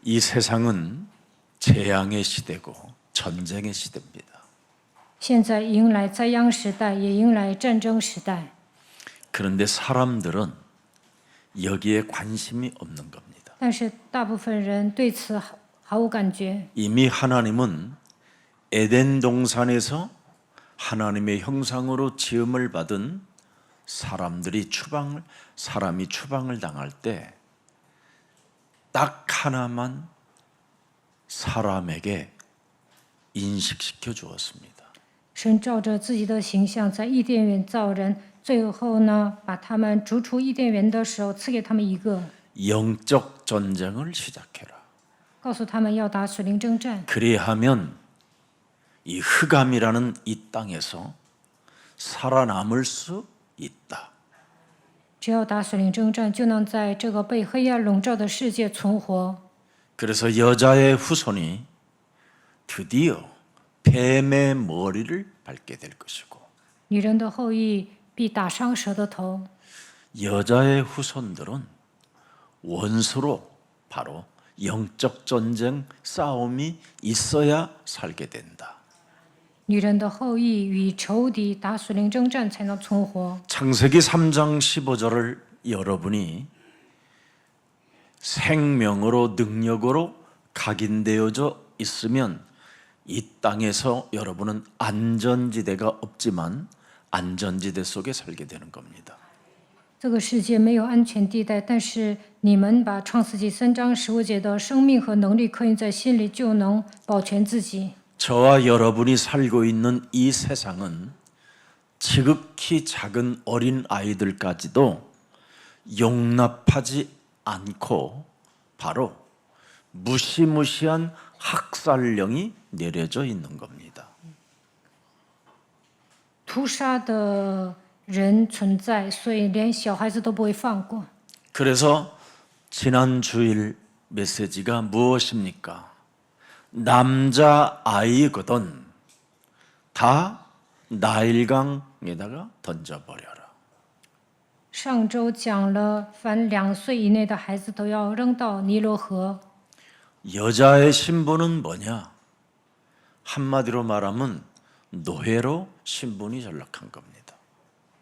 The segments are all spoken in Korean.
이 세상은 재앙의 시대고 전쟁의 시대입니다. 现在迎来灾殃时代，也迎来战争时代。 그런데 사람들은 여기에 관심이 없는 겁니다. 但是大部分人对此毫無感覺。 이미 하나님은 에덴 동산에서 하나님의 형상으로 지음을 받은 사람이 추방을 당할 때 딱 하나만 사람에게 인식시켜 주었습니다. 神照着自己的形象在伊甸园造人，最后呢，把他们逐出伊甸园的时候，赐给他们一个， 영적 전쟁을 시작해라. 告诉他们要打属灵征战。 그리하면 이 흑암이라는 이 땅에서 살아남을 수 있다. 只要打属灵征战，就能在这个被黑暗笼罩的世界存活。 그래서 여자의 후손이 드디어 뱀의 머리를 밟게 될 것이고 女人的后裔必打伤蛇的头， 여자의 후손들은 원수로 바로 영적 전쟁 싸움이 있어야 살게 된다. 女人的后裔与仇敌打属灵征战才能存活。 창세기 3장 15절을 여러분이 생명으로 능력으로 각인되어져 있으면 이 땅에서 여러분은 안전지대가 없지만 안전지대 속에 살게 되는 겁니다. 这个世界没有安全地带，但是你们把创世纪3章15节的生命和能力刻印在心里，就能保全自己。 저와 여러분이 살고 있는 이 세상은 지극히 작은 어린 아이들까지도 용납하지 않고 바로 무시무시한 학살령이 내려져 있는 겁니다. 屠杀的人存在，所以连小孩子都不会放过。 그래서 지난 주일 메시지가 무엇입니까? 남자 아이거든 다 나일강에다가 던져버려라. 上周讲了，凡2岁以内的孩子都要扔到尼罗河。 여자의 신분은 뭐냐? 한마디로 말하면 노예로 신분이 전락한 겁니다.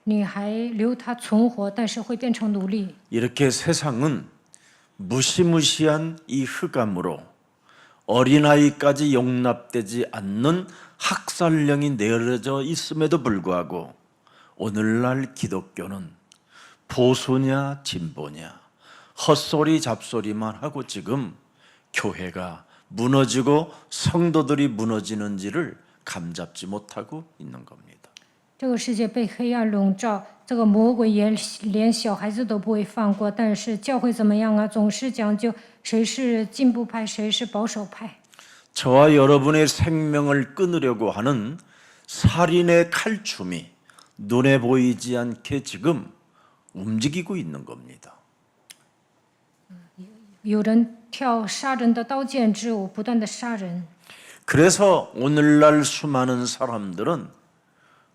女孩留她存活，但是会变成奴隶。 이렇게 세상은 무시무시한 이 흑암으로 어린아이까지 용납되지 않는 학살령이 내려져 있음에도 불구하고 오늘날 기독교는 보수냐 진보냐 헛소리 잡소리만 하고 지금 교회가 무너지고 성도들이 무너지는지를 감잡지 못하고 있는 겁니다. 这个世界被黑暗笼罩，这个魔鬼也连小孩子都不会放过。但是教会怎么样啊？总是讲究谁是进步派，谁是保守派。 저와 여러분의 생명을 끊으려고 하는 살인의 칼춤이 눈에 보이지 않게 지금 움직이고 있는 겁니다. 有人跳杀人的刀剑之舞，不断的杀人。 그래서 오늘날 수많은 사람들은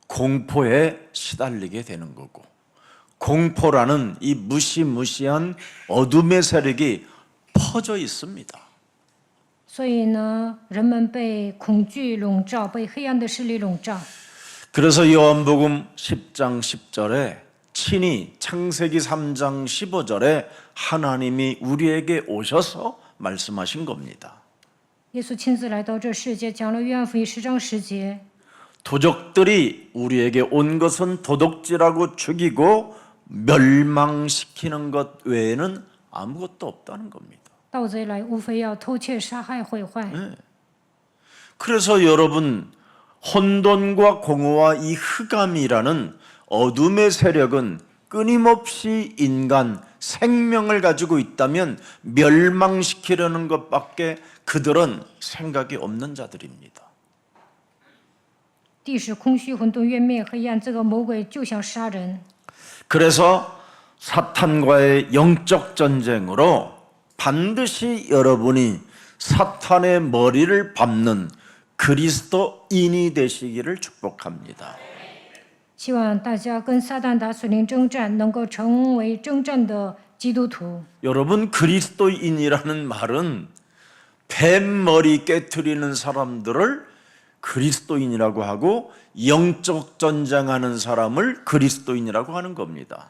공포에 시달리게 되는 거고 공포라는 이 무시무시한 어둠의 세력이 퍼져 있습니다. 所以呢，人们被恐惧笼罩，被黑暗的势力笼罩。 그래서 요한복음 10장 10절에 친히 창세기 3장 15절에 하나님이 우리에게 오셔서 말씀하신 겁니다. 耶稣亲自来到这世界，讲了约翰福音10章10节。 도적들이 우리에게 온 것은 도둑질하고 죽이고 멸망시키는 것 외에는 아무것도 없다는 겁니다. 盗贼来，无非要偷窃、杀害、毁坏。 그래서 여러분 혼돈과 공허와 이 흑암이라는 어둠의 세력은 끊임없이 인간 생명을 가지고 있다면 멸망시키려는 것밖에 그들은 생각이 없는 자들입니다. 地是空虚、混沌、渊灭、黑暗，这个魔鬼就想杀人。 그래서 사탄과의 영적 전쟁으로 반드시 여러분이 사탄의 머리를 밟는 그리스도인이 되시기를 축복합니다. 希望大家跟撒旦打属灵征战，能够成为征战的基督徒。 여러분 그리스도인이라는 말은 뱀머리 깨트리는 사람들을 그리스도인이라고 하고 영적 전쟁하는 사람을 그리스도인이라고 하는 겁니다.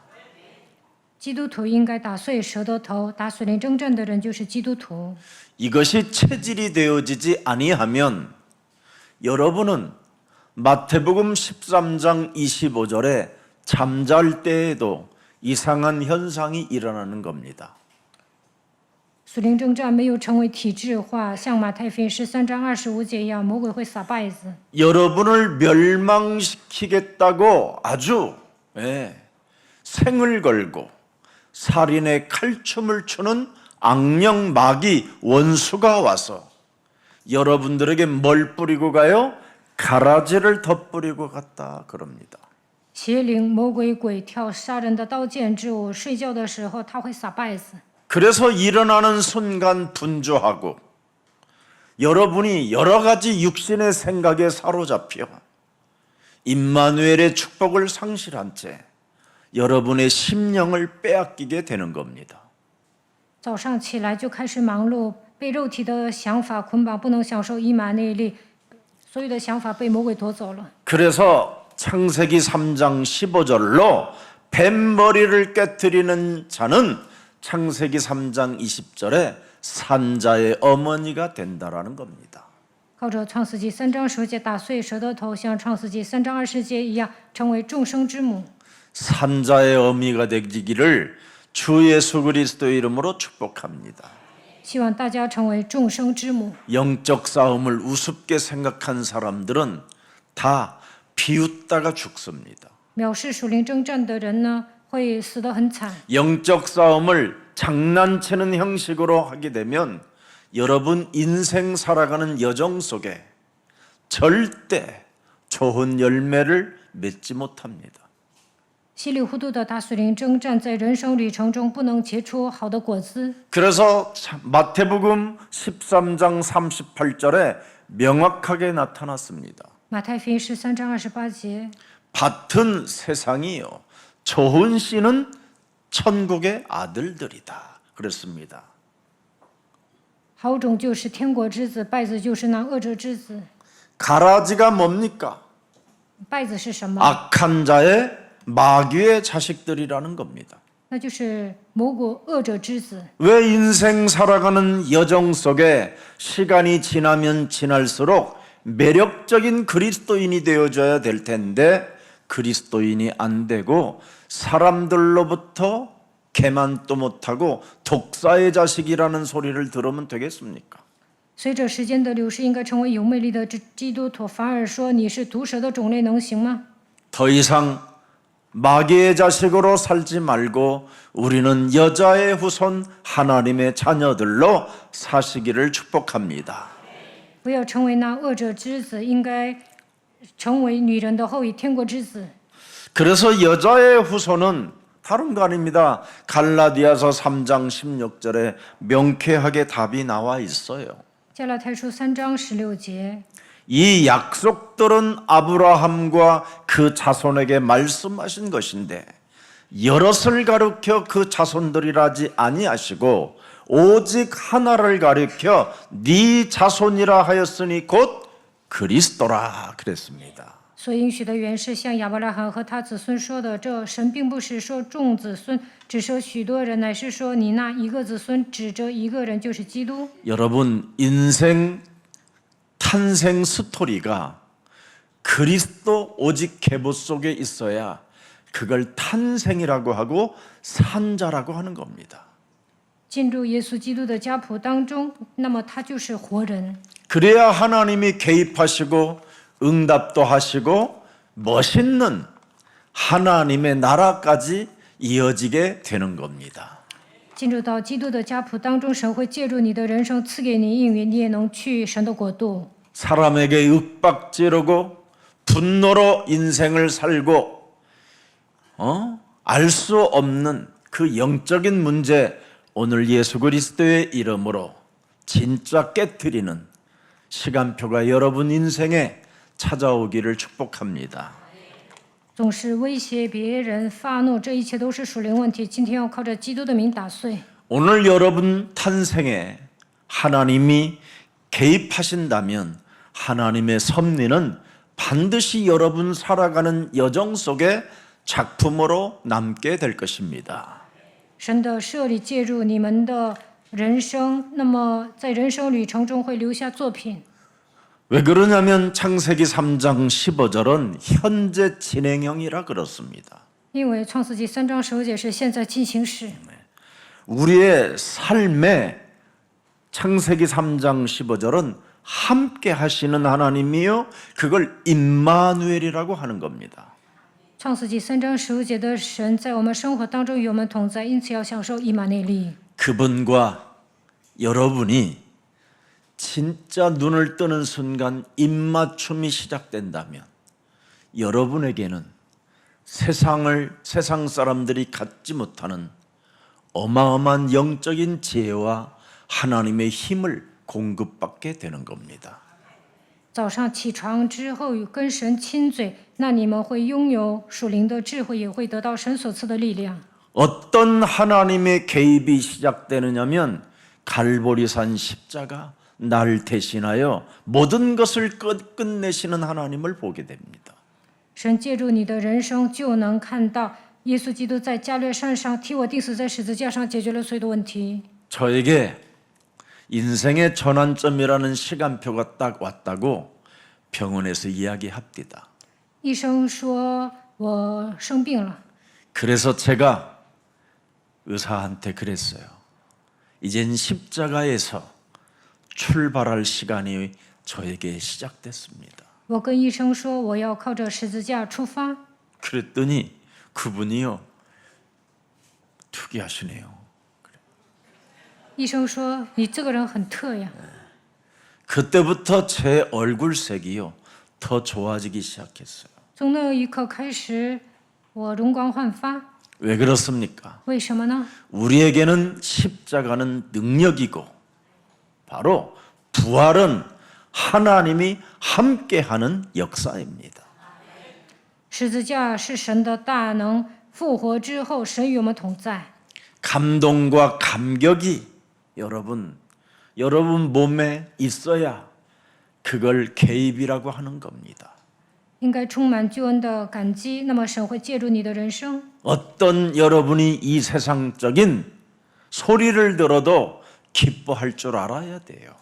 基督徒应该打碎蛇的头，打属灵征战的人就是基督徒。 이것이 체질이 되어지지 아니하면 여러분은 마태복음 13장 25절에 잠잘 때에도 이상한 현상이 일어나는 겁니다. 属灵征战没有成为体制化，像马太福音13章25节一样，魔鬼会撒稗子。 여러분을 멸망시키겠다고 아주 생을 걸고 살인의 칼춤을 추는 악령 마귀 원수가 와서 여러분들에게 뭘 뿌리고 가요? 가라지를 덧뿌리고 갔다 그럽니다. 邪灵、魔鬼、鬼跳杀人的刀剑之舞，睡觉的时候他会撒稗子。 그래서 일어나는 순간 분주하고 여러분이 여러 가지 육신의 생각에 사로잡혀 임마누엘의 축복을 상실한 채 여러분의 심령을 빼앗기게 되는 겁니다. 早上起来就开始忙碌，被肉体的想法捆绑，不能享受以马内利，所有的想法被魔鬼夺走了。 그래서 창세기 3장 15절로 뱀머리를 깨트리는 자는 창세기 3장 20절에 산자의 어머니가 된다라는 겁니다. 靠着创世纪3章10节打碎蛇的头，像创世纪3章20节一样，成为众生之母。 산자의 어미가 되기를 주 예수 그리스도의 이름으로 축복합니다. 希望大家成为众生之母。 영적 싸움을 우습게 생각한 사람들은 다 비웃다가 죽습니다. 藐视属灵征战的人呢，会死得很惨。 영적 싸움을 장난치는 형식으로 하게 되면 여러분 인생 살아가는 여정 속에 절대 좋은 열매를 맺지 못합니다. 稀里糊涂的打属灵征战，在人生旅程中不能结出好的果子。 그래서 마태복음 13장 38절에 명확하게 나타났습니다. 马太福音13章28节， 밭은 세상이요 좋은 씨는 천국의 아들들이다 그랬습니다. 好种就是天国之子，败子就是那恶者之子。 가라지가 뭡니까? 败子是什么？ 악한 자의 마귀의 자식들이라는 겁니다. 那就是魔鬼恶者之子。 왜 인생 살아가는 여정 속에 시간이 지나면 지날수록 매력적인 그리스도인이 되어줘야 될 텐데 그리스도인이 안 되고 사람들로부터 개만도 못하고 독사의 자식이라는 소리를 들으면 되겠습니까? 随着时间的流逝，应该成为有魅力的基督徒，反而说你是毒蛇的种类，能行吗？ 더 이상 마귀의 자식으로 살지 말고 우리는 여자의 후손 하나님의 자녀들로 사시기를 축복합니다. 不要成为那恶者之子，应该成为女人的后裔，天国之子。 그래서 여자의 후손은 다른 거 아닙니다. 갈라디아서 3장 16절에 명쾌하게 답이 나와 있어요. 加拉太书3章16节， 이 약속들은 아브라함과 그 자손에게 말씀하신 것인데 여럿을 가르켜 그 자손들이라지 아니하시고 오직 하나를 가르켜 네 자손이라 하였으니 곧 그리스도라 그랬습니다. 所应许的原是向亚伯拉罕和他子孙说的。这神并不是说众子孙，只说许多人，乃是说你那一个子孙指着一个人，就是基督。 여러분 인생 탄생 스토리가 그리스도 오직 계보 속에 있어야 그걸 탄생이라고 하고 산자라고 하는 겁니다. 进入耶稣基督的家谱当中，那么他就是活人。 그래야 하나님이 개입하시고 응답도 하시고 멋있는 하나님의 나라까지 이어지게 되는 겁니다. 进入到基督的家谱当中，神会介入你的人生，赐给你应允，你也能去神的国度。 사람에게 윽박지르고 분노로 인생을 살고 알 수 없는 그 영적인 문제 오늘 예수 그리스도의 이름으로 진짜 깨트리는 시간표가 여러분 인생에 찾아오기를 축복합니다. 总是威胁别人、发怒，这一切都是属灵问题。今天要靠着基督的名打碎。 오늘 여러분 탄생에 하나님이 개입하신다면 하나님의 섭리는 반드시 여러분 살아가는 여정 속에 작품으로 남게 될 것입니다. 神的设立介入你们的人生，那么在人生旅程中会留下作品。 왜 그러냐면 창세기 3장 15절은 현재 진행형이라 그렇습니다. 因为创世纪3章15节是现在进行时， 우리의 삶에 창세기 3장 15절은 함께 하시는 하나님이요 그걸 임마누엘이라고 하는 겁니다. 创世纪3章15节的神在我们生活当中与我们同在，因此要享受以马内利。 그분과 여러분이 진짜 눈을 뜨는 순간 입맞춤이 시작된다면 여러분에게는 세상 사람들이 갖지 못하는 어마어마한 영적인 지혜와 하나님의 힘을 공급받게 되는 겁니다. 早上起床之后跟神亲嘴，那你们会拥有属灵的智慧，也会得到神所赐的力量。 어떤 하나님의 개입이 시작되느냐면 갈보리산 십자가 날 대신하여 모든 것을 끝내시는 하나님을 보게 됩니다. 神借助你的人生，就能看到耶稣基督在加略山上替我钉死在十字架上，解决了所有的问题。 저에게 인생의 전환점이라는 시간표가 딱 왔다고 병원에서 이야기합니다. 医生说我生病了， 그래서 제가 의사한테 그랬어요. 이젠 십자가에서 출발할 시간이 저에게 시작됐습니다. 我跟医生说我要靠着十字架出发。 그랬더니 그분이요 특이하시네요. 医生说你这个人很特呀。 그때부터 제 얼굴색이요 더 좋아지기 시작했어요. 从那一刻开始，我容光焕发。 왜 그렇습니까? 为什么呢？ 우리에게는 십자가는 능력이고 바로 부활은 하나님이 함께하는 역사입니다. 十字架是神的大能，复活之后，神与我们同在。 감동과 감격이 여러분 몸에 있어야 그걸 개입이라고 하는 겁니다. 应该充满救恩的感激，那么神会介入你的人生。 어떤 여러분이 이 세상적인 소리를 들어도 기뻐할 줄 알아야 돼요.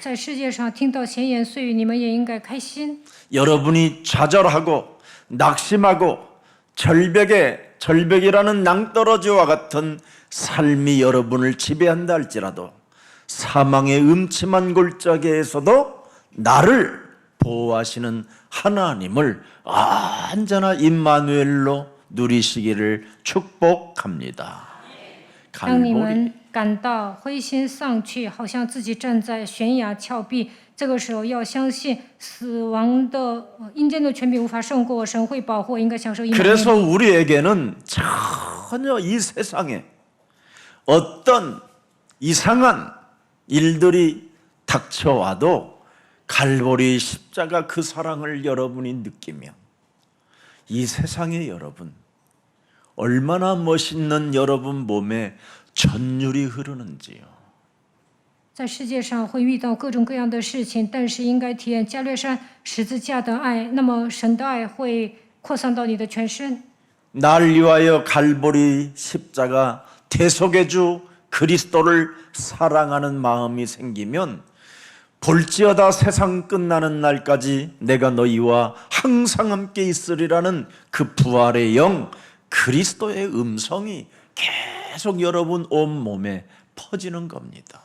在世界上听到闲言碎语，你们也应该开心。 여러분이 좌절하고 낙심하고 절벽이라는 낭떠러지와 같은 삶이 여러분을 지배한다 할지라도 사망의 음침한 골짜기에서도 나를 보호하시는 하나님을 언제나 임마누엘로 누리시기를 축복합니다. 当你 갈보리 们感到灰心丧气，好像自己站在悬崖峭壁，这个时候要相信死亡的阴间的权柄无法胜过我，神会保护，应该享受以马内 그래서 利。 우리에게는 전혀 이 세상에 어떤 이상한 일들이 닥쳐와도 갈보리 십자가 그 사랑을 여러분이 느끼면 이 세상의 여러분 얼마나 멋있는 여러분 몸에 전율이 흐르는지요. 在世界上会遇到各种各样的事情，但是应该体验加略山十字架的爱，那么神的爱会扩散到你的全身。 날 위하여 갈보리 십자가 대속의 주 그리스도를 사랑하는 마음이 생기면 볼지어다 세상 끝나는 날까지 내가 너희와 항상 함께 있으리라는 그 부활의 영 그리스도의 음성이 계속 여러분 온몸에 퍼지는 겁니다.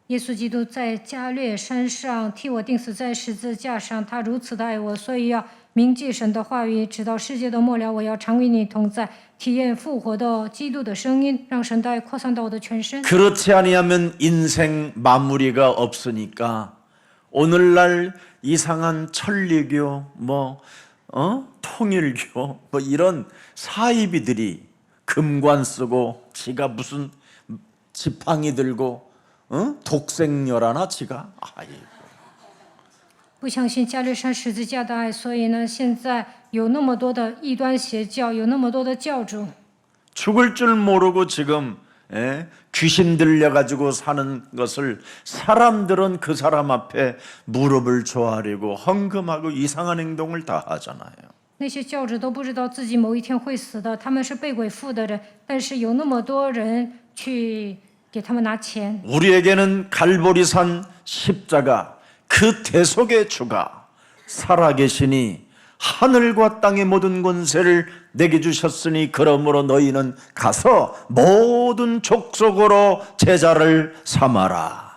耶稣基督在加略山上替我钉死在十字架上，他如此的爱我，所以要铭记神的话语，直到世界的末了，我要常与你同在，体验复活的基督的声音，让神的爱扩散到我的全身。 그렇지 아니하면 인생 마무리가 없으니까 오늘날 이상한 천리교 통일교 이런 사이비들이 금관 쓰고 지가 무슨 지팡이 들고 독생녀라나 지가 아이고 不相信加略山十字架的爱，所以呢，现在有那么多的异端邪教，有那么多的教主， 죽을 줄 모르고 지금 귀신 들려가지고 사는 것을 사람들은 그 사람 앞에 무릎을 조아리고 헌금하고 이상한 행동을 다 하잖아요. 那些教者都不知道自己某一天会死的，他们是被鬼附的人，但是有那么多人去给他们拿钱。 우리에게는 갈보리산 십자가 그 대속의 주가 살아계시니 하늘과 땅의 모든 권세를 내게 주셨으니 그러므로 너희는 가서 모든 족속으로 제자를 삼아라.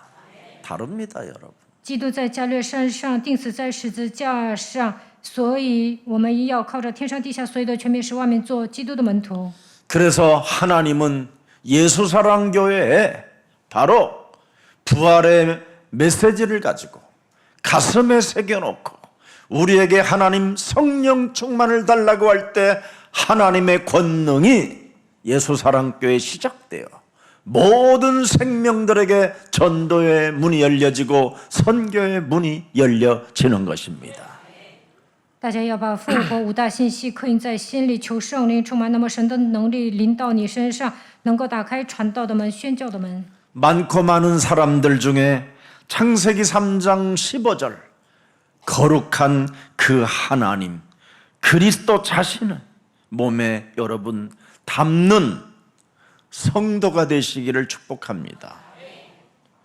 다릅니다, 여러분. 基督在加略山上钉死在十字架上，所以我们要靠着天上地下所有的权柄，使万民做基督的门徒。 그래서 하나님은 예수사랑교회에 바로 부활의 메시지를 가지고 가슴에 새겨놓고 우리에게 하나님 성령 충만을 달라고 할 때 하나님의 권능이 예수사랑교회에 시작되어 모든 생명들에게 전도의 문이 열려지고 선교의 문이 열려지는 것입니다. 大家要把复活五大信息刻印在心里，求圣灵充满，那么神的能力临到你身上，能够打开传道的门、宣教的门。 많고 많은 사람들 중에 창세기 3장 15절 거룩한 그 하나님 그리스도 자신을 몸에 여러분 담는 성도가 되시기를 축복합니다.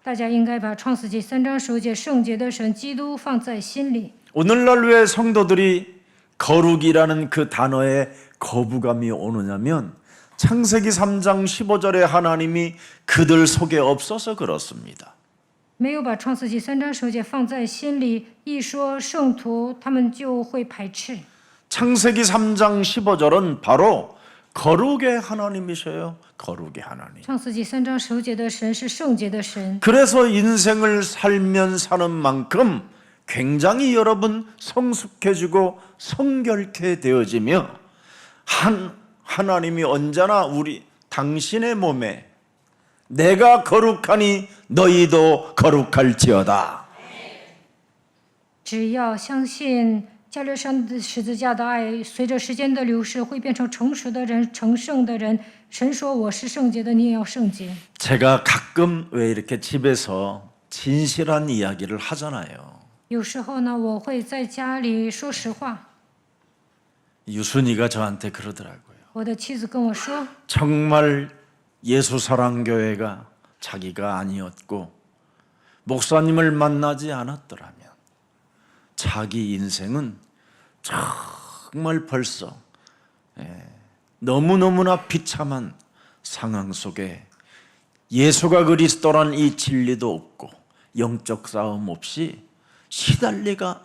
大家应该把创世纪3章15节圣洁的神基督放在心里。 오늘날 왜 성도들이 거룩이라는 그 단어에 거부감이 오느냐면 창세기 3장 15절에 하나님이 그들 속에 없어서 그렇습니다. 没有把创世纪3章15节放在心里，一说圣徒，他们就会排斥。 창세기 3장 15절은 바로 거룩의 하나님이셔요. 거룩의 하나님. 创世纪3章15节的神是圣洁的神， 그래서 인생을 살면 사는 만큼 굉장히 여러분 성숙해지고 성결케 되어지며 하나님이 언제나 우리 당신의 몸에 내가 거룩하니 너희도 거룩할지어다. 只要相信加略山的十字架的爱，随着时间的流逝，会变成成熟的人、成圣的人。神说：“我是圣洁的，你也要圣洁。” 제가 가끔 왜 이렇게 집에서 진실한 이야기를 하잖아요. 有时候呢，我会在家里说实话。 유순이가 저한테 그러더라고요. 我的妻子跟我说， 정말 예수사랑교회가 자기가 아니었고 목사님을 만나지 않았더라면 자기 인생은 정말 벌써 너무너무나 비참한 상황 속에 예수가 그리스도란 이 진리도 없고 영적 싸움 없이 시달리다가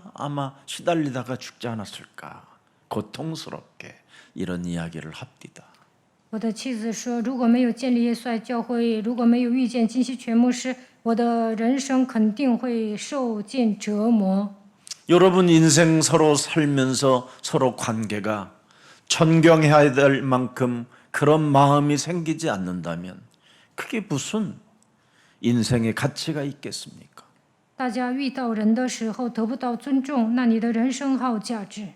죽지 않았을까 고통스럽게 이런 이야기를 합니다. 我的妻子说，如果没有建立耶稣爱教会，如果没有遇见金希全牧师，我的人生肯定会受尽折磨。 여러분 인생 서로 살면서 서로 관계가 존경해야 될 만큼 그런 마음이 생기지 않는다면 그게 무슨 인생의 가치가 있겠습니까? 大家遇到人的时候得不到尊重，那你的人生还有价值？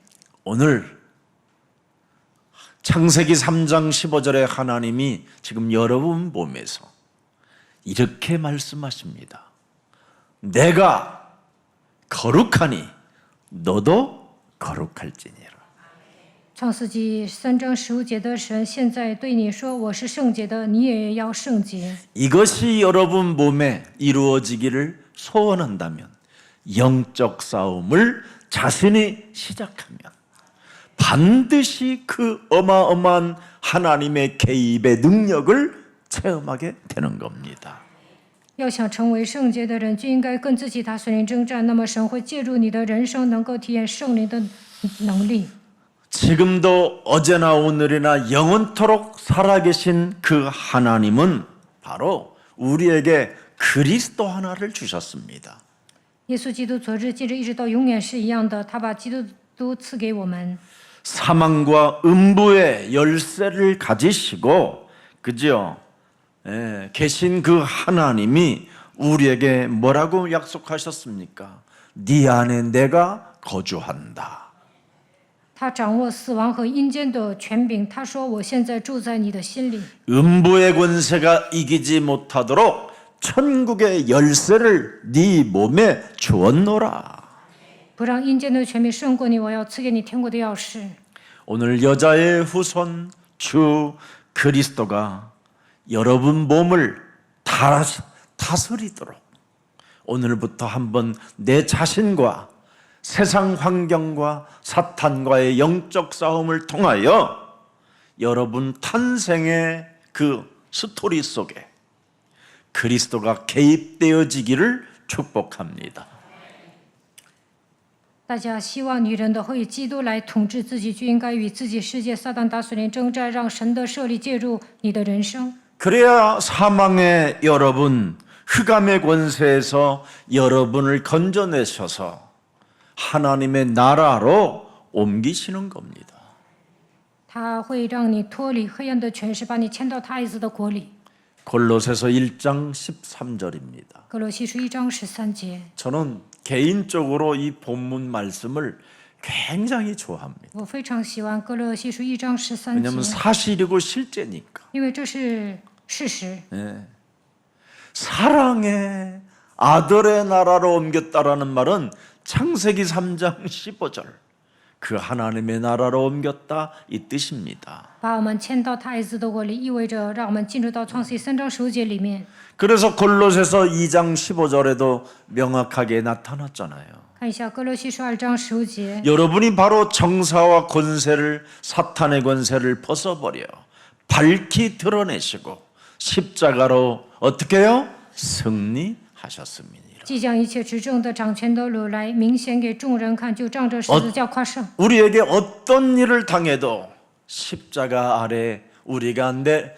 오늘 창세기 3장 15절에 하나님이 지금 여러분 몸에서 이렇게 말씀하십니다. 내가 거룩하니 너도 거룩할지니라. 创世纪3章15节的神现在对你说：“我是圣洁的，你也要圣洁。” 이것이 여러분 몸에 이루어지기를 소원한다면 영적 싸움을 자신이 시작하면 반드시 그 어마어마한 하나님의 개입의 능력을 체험하게 되는 겁니다. 要想成为圣洁的人，就应该跟自己打属灵征战。那么神会介入你的人生，能够体验圣灵的能力。 지금도 어제나 오늘이나 영원토록 살아계신 그 하나님은 바로 우리에게 그리스도 하나를 주셨습니다. 耶稣基督昨日、今日一直到永远是一样的，他把基督赐给我们。 사망과 음부의 열쇠를 가지시고 그죠? 계신 그 하나님이 우리에게 뭐라고 약속하셨습니까? 네 안에 내가 거주한다. 他掌握死亡和阴间的权柄。他说：“我现在住在你的心里。 음부의 권세가 이기지 못하도록 천국의 열쇠를 네 몸에 주었노라. 不让阴间的权柄胜过你，我要赐给你天国的钥匙。” 오늘 여자의 후손 주 그리스도가 여러분 몸을 다스리도록 오늘부터 한번 내 자신과 세상 환경과 사탄과의 영적 싸움을 통하여 여러분 탄생의 그 스토리 속에 그리스도가 개입되어지기를 축복합니다. 大家希望女人的会以基督来统治自己，就应该与自己世界撒旦打属灵征战，让神的设立介入你的人生。 그래야 사망의 여러분, 흑암의 권세에서 여러분을 건져내셔서 하나님의 나라로 옮기시는 겁니다. 他会让你脱离黑暗的权势，把你迁到他儿子的国里。 골로새서 1장 13절입니다. 格罗西书1章13节。 저는 개인적으로 이 본문 말씀을 굉장히 좋아합니다. 我非常喜欢格罗西书1章13 왜냐하면 节， 사실이고 실제니까. 因为这是事实。 사랑의 아들의 나라로 옮겼다라는 말은 창세기 3장 15절 그 하나님의 나라로 옮겼다 이 뜻입니다. 把我们迁到他儿子的国里，意味着让我们进入到创世记3章15节里面。 그래서 골로새서 2장 15절에도 명확하게 나타났잖아요. 看一下格罗西书2章15节， 여러분이 바로 정사와 권세를 사탄의 권세를 벗어버려 밝히 드러내시고 십자가로 어떻게 해요? 승리하셨습니다. 即将一切执政的掌权的掳来，明显给众人看，就仗着十字架夸胜。 우리에게 어떤 일을 당해도 십자가 아래 우리가 내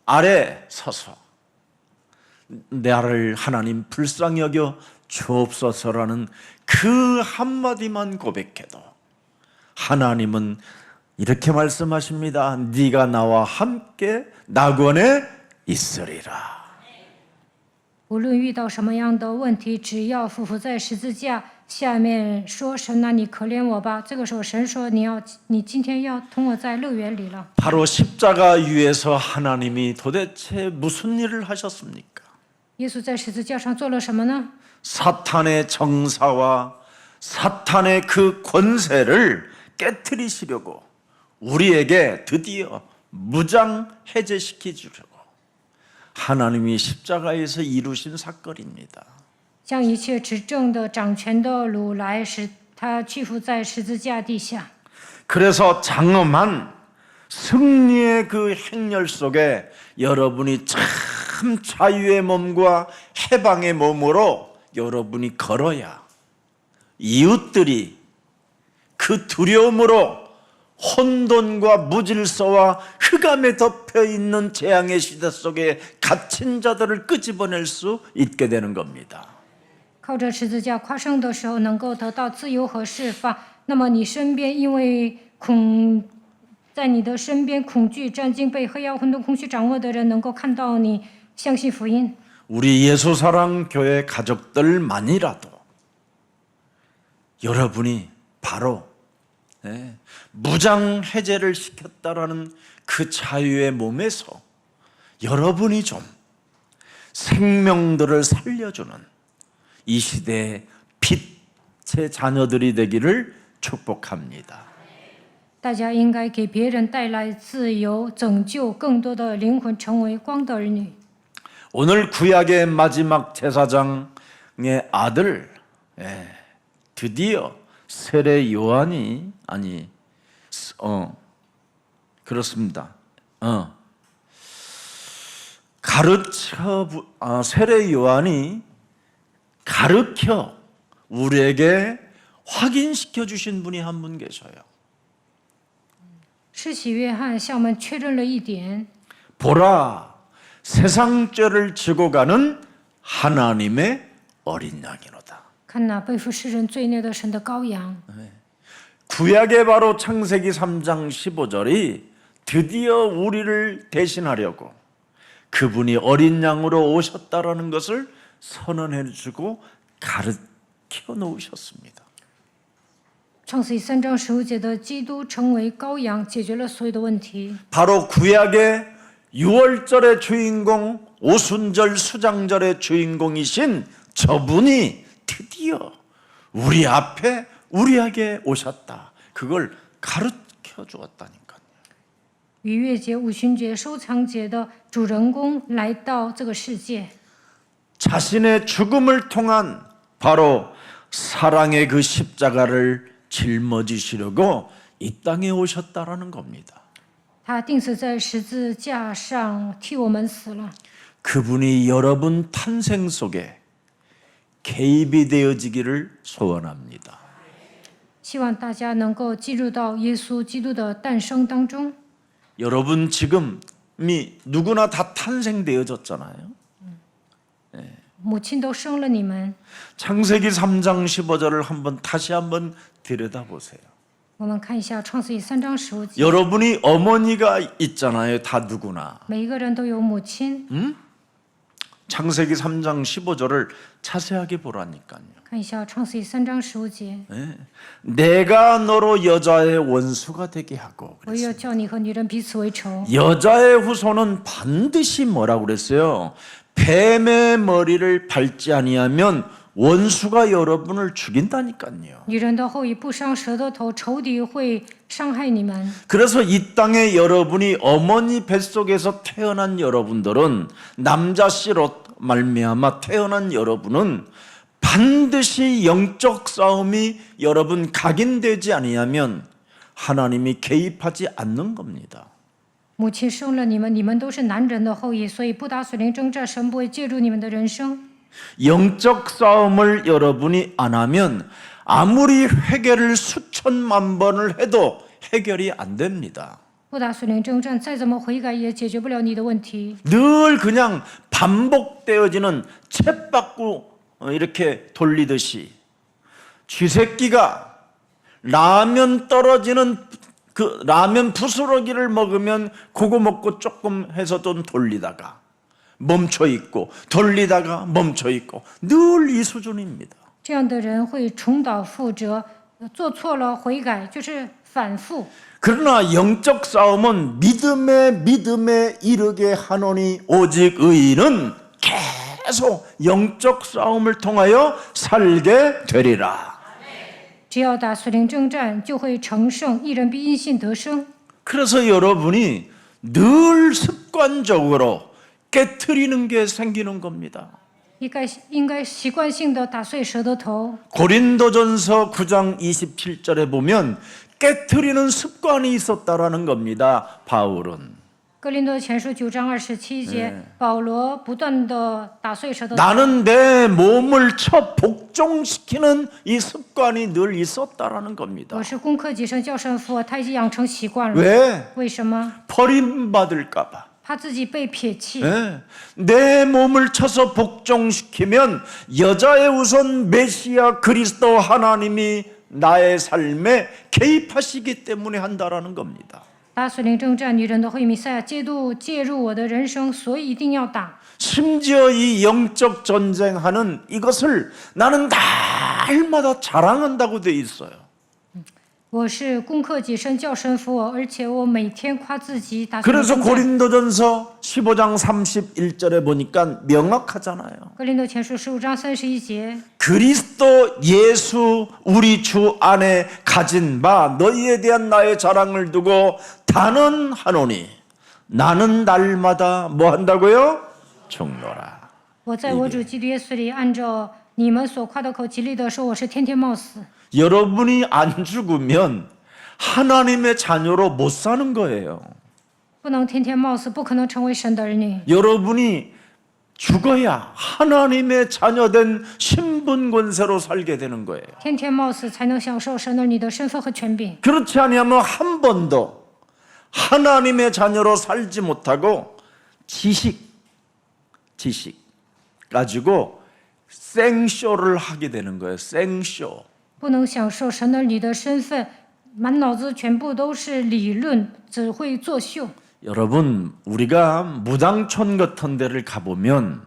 아래 서서 나를 하나님 불쌍히 여겨 주옵소서라는 그 한마디만 고백해도 하나님은 이렇게 말씀하십니다. 네가 나와 함께 낙원에 있으리라. 无论遇到什么样的问题，只要匍匐在十字架下面说：“神啊，你可怜我吧。”这个时候，神说：“你今天要同我在乐园里了。” 바로 십자가 위에서 하나님이 도대체 무슨 일을 하셨습니까? 耶稣在十字架上做了什么呢？ 사탄의 정사와 사탄의 그 권세를 깨트리시려고 우리에게 드디어 무장 해제시켜 주려고 하나님이 십자가에서 이루신 사건입니다. 将一切执政的、掌权的掳来，使他屈服在十字架地下。 그래서 장엄한 승리의 그 행렬 속에 여러분이 참 자유의 몸과 해방의 몸으로 여러분이 걸어야 이웃들이 그 두려움으로 혼돈과 무질서와 흑암에 덮여 있는 재앙의 시대 속에 갇힌 자들을 끄집어낼 수 있게 되는 겁니다. 靠着十字架夸胜的时候，能够得到自由和释放。那么你身边因为在你的身边恐惧、战惊、被黑暗、混沌、空虚掌握的人，能够看到你相信福音。 우리 예수사랑 교회 가족들만이라도 여러분이 바로 무장 해제를 시켰다라는 그 자유의 몸에서 여러분이 좀 생명들을 살려주는 이 시대의 빛의 자녀들이 되기를 축복합니다. 大家应该给别人带来自由、拯救更多的灵魂，成为光的儿女。 오늘 구약의 마지막 제사장의 아들 드디어 세례 요한이 그렇습니다. 세례 요한이 가르쳐 우리에게 확인시켜 주신 분이 한 분 계셔요. 施洗约翰向我们确认了一点： 보라, 세상 죄를 지고 가는 하나님의 어린 양이로다. 看那背负世人罪孽的神的羔羊。 구약의 바로 창세기 3장 15절이 드디어 우리를 대신하려고 그분이 어린 양으로 오셨다라는 것을 선언해 주고 가르쳐 놓으셨습니다. 创世记3章15节的基督成为羔羊，解决了所有的问题。 바로 구약의 유월절의 주인공, 오순절 수장절의 주인공이신 저분이 드디어 우리 앞에 우리에게 오셨다. 그걸 가르쳐 주었다니까요. 逾越节、五旬节、收藏节的主人公来到这个世界， 자신의 죽음을 통한 바로 사랑의 그 십자가를 짊어지시려고 이 땅에 오셨다라는 겁니다. 他钉死在十字架上，替我们死了。 그분이 여러분 탄생 속에 개입이 되어지기를 소원합니다. 希望大家能够进入到耶稣基督的诞生当中。 여러분 지금이 누구나 다 탄생되어졌잖아요. 母亲都生了你们， 창세기 3장 15절을 다시 한번 들여다보세요. 我们看一下创世记3章15节， 여러분이 어머니가 있잖아요. 다 누구나. 每一个人都有母亲。 창세기 3장 15절을 자세하게 보라니까요. 看一下创世记3章15节， 내가 너로 여자의 원수가 되게 하고 我要叫你和女人彼此为仇。 여자의 후손은 반드시 뭐라고 그랬어요? 뱀의 머리를 밟지 아니하면 원수가 여러분을 죽인다니까요. 女人的后裔不伤蛇的头，仇敌会伤害你们。 그래서 이 땅에 여러분이 어머니 뱃속에서 태어난 여러분들은 남자 씨로 말미암아 태어난 여러분은 반드시 영적 싸움이 여러분 각인되지 아니하면 하나님이 개입하지 않는 겁니다. 母亲生了你们，你们都是男人的后裔，所以不打属灵征战，神不会介入你们的人生。 영적 싸움을 여러분이 안 하면 아무리 회개를 수천만 번을 해도 해결이 안 됩니다. 不打属灵征战，再怎么悔改也解决不了你的问题。 늘 그냥 반복되어지는 쳇바꾸 이렇게 돌리듯이 쥐새끼가 라면 떨어지는 그 라면 부스러기를 먹으면 그거 먹고 조금 해서 좀 돌리다가 멈춰 있고 돌리다가 멈춰 있고 늘 이 수준입니다. 这样的人会重蹈覆辙，做错了悔改就是反复。 그러나 영적 싸움은 믿음에 이르게 하노니 오직 의인은 계속 영적 싸움을 통하여 살게 되리라. 只要打属灵征战，就会成圣，一人必因信得生。 그래서 여러분이 늘 습관적으로 깨트리는 게 생기는 겁니다. 应该习惯性的打碎蛇的头。 고린도전서 9장 27절에 보면 깨트리는 습관이 있었다라는 겁니다. 바울은. 哥林多前书9章27节，保罗不断的打碎蛇的头。 나는 내 몸을 쳐 복종시키는 이 습관이 늘 있었다라는 겁니다. 我是攻克己身，叫神服我，他已经养成习惯了。 왜? 为什么？ 버림받을까 봐. 怕自己被撇弃。 내 몸을 쳐서 복종시키면 여자의 우선 메시아 그리스도 하나님이 나의 삶에 개입하시기 때문에 한다라는 겁니다. 打属灵征战，女人的后裔弥赛亚介入我的人生，所以一定要打。 심지어 이 영적 전쟁하는 이것을 나는 날마다 자랑한다고 돼 있어요. 我是攻克己身，叫神服我，而且我每天夸自己打属灵 그래서 征战。 고린도전서 15장 31절에 보니까 명확하잖아요. 哥林多前书15章31节， 그리스도 예수 우리 주 안에 가진 바 너희에 대한 나의 자랑을 두고 단언하노니 나는 날마다 뭐 한다고요? 죽노라. 我在我主基督耶稣里，按照你们所夸的口极力的说，我是天天冒死。 여러분이 안 죽으면 하나님의 자녀로 못 사는 거예요. 不能天天冒死，不可能成为神的儿女。 여러분이 죽어야 하나님의 자녀된 신분 권세로 살게 되는 거예요. 天天冒死才能享受神儿女的身份和权柄。 그렇지 않으면 한 번도 하나님의 자녀로 살지 못하고 지식 가지고 생쇼를 하게 되는 거예요. 생쇼. 不能享受神儿女的身份，满脑子全部都是理论，只会作秀。 여러분 우리가 무당촌 같은 데를 가보면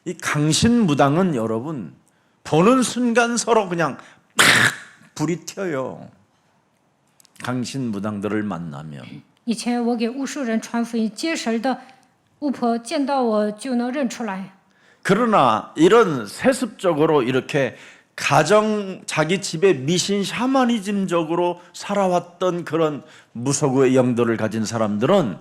이 강신무당은 여러분 보는 순간 서로 그냥 팍 불이 튀어요. 강신 무당들을 만나면. 以前我给巫术人传福音，接神的巫婆见到我就能认出来。 그러나 이런 세습적으로 이렇게 자기 집에 미신 샤머니즘적으로 살아왔던 그런 무속의 영도를 가진 사람들은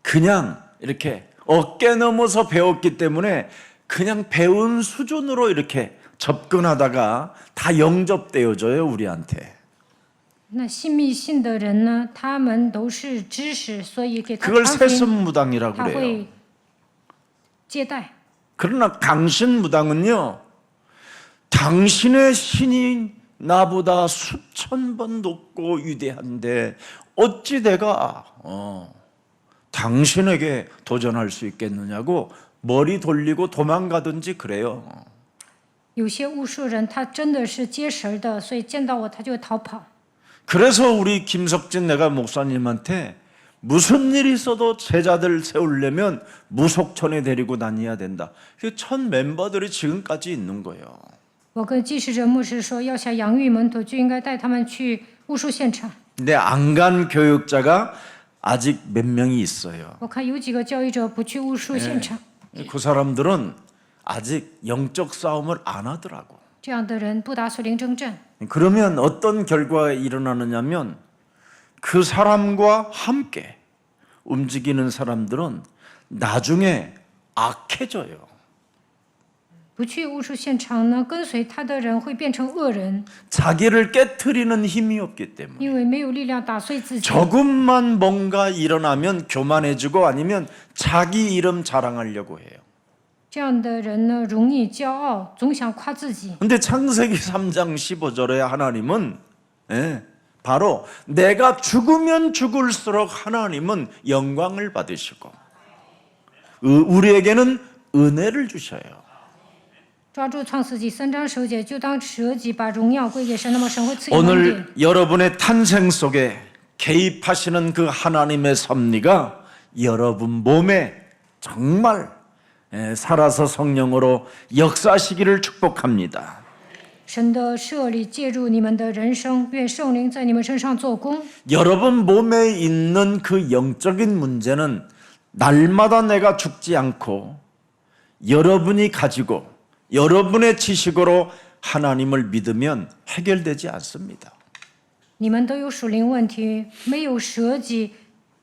그냥 이렇게 어깨 넘어서 배웠기 때문에 그냥 배운 수준으로 이렇게 접근하다가 다 영접되어져요, 우리한테. 那信密信的人呢，他们都是知识，所以给他 그걸 传福音， 세습무당이라고 他 그래요. 会接待。 그러나 강신무당은요, 당신의 신이 나보다 수천 번 높고 위대한데 어찌 내가 당신에게 도전할 수 있겠느냐고 머리 돌리고 도망가든지 그래요. 有些巫术人他真的是接神的，所以见到我他就会逃跑。 그래서 우리 김석진 내가 목사님한테 무슨 일이 있어도 제자들 세우려면 무속촌에 데리고 다녀야 된다. 그 천 멤버들이 지금까지 있는 거예요. 我跟继世者牧师说，要想养育门徒，就应该带他们去巫术现场。 근데 안 간 교육자가 아직 몇 명이 있어요. 我看有几个教育者不去巫术现场， 그 사람들은 아직 영적 싸움을 안 하더라고. 这样的人不打属灵征战。 그러면 어떤 결과가 일어나느냐면 그 사람과 함께 움직이는 사람들은 나중에 악해져요. 不去巫术现场呢，跟随他的人会变成恶人， 자기를 깨트리는 힘이 없기 때문에. 因为没有力量打碎自己。 조금만 뭔가 일어나면 교만해지고 아니면 자기 이름 자랑하려고 해요. 这样的人呢，容易骄傲，总想夸自己。 근데 창세기 3장 15절에 하나님은 바로 내가 죽으면 죽을수록 하나님은 영광을 받으시고 우리에게는 은혜를 주셔요. 抓住创世纪3章10节，就当舍己，把荣耀归给神，那么神会赐给恩典。 오늘 여러분의 탄생 속에 개입하시는 그 하나님의 섭리가 여러분 몸에 정말 살아서 성령으로 역사하시기를 축복합니다. 神的设立介入你们的人生，愿圣灵在你们身上做工。 여러분 몸에 있는 그 영적인 문제는 날마다 내가 죽지 않고 여러분이 가지고 여러분의 지식으로 하나님을 믿으면 해결되지 않습니다. 你们都有属灵问题，没有舍己，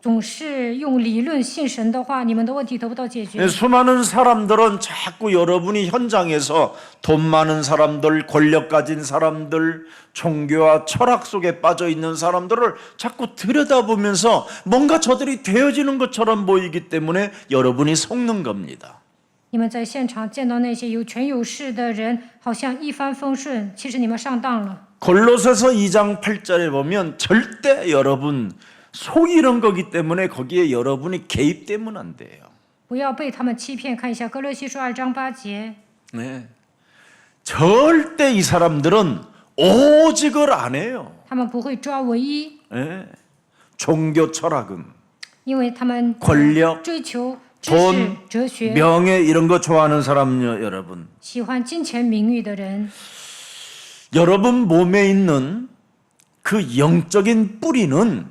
总是用理论信神的话，你们的问题得不到解决。 수많은 사람들은 자꾸 여러분이 현장에서 돈 많은 사람들, 권력 가진 사람들, 종교와 철학 속에 빠져 있는 사람들을 자꾸 들여다보면서 뭔가 저들이 되어지는 것처럼 보이기 때문에 여러분이 속는 겁니다. 你们在现场见到那些有权有势的人，好像一帆风顺，其实你们上当了。 골로새서 2장 8절에 보면 절대 여러분 속이는 거기 때문에 거기에 여러분이 개입되면 안 돼요. 不要被他们欺骗。看一下哥罗西书2章8节， 네. 절대 이 사람들은 오직을 안 해요. 他们不会抓唯一， 네. 종교 철학은 因为他们 권력, 追求知识 돈, 、哲学， 명예 이런 거 좋아하는 사람요, 여러분. 喜欢金钱名誉的人。 여러분 몸에 있는 그 영적인 뿌리는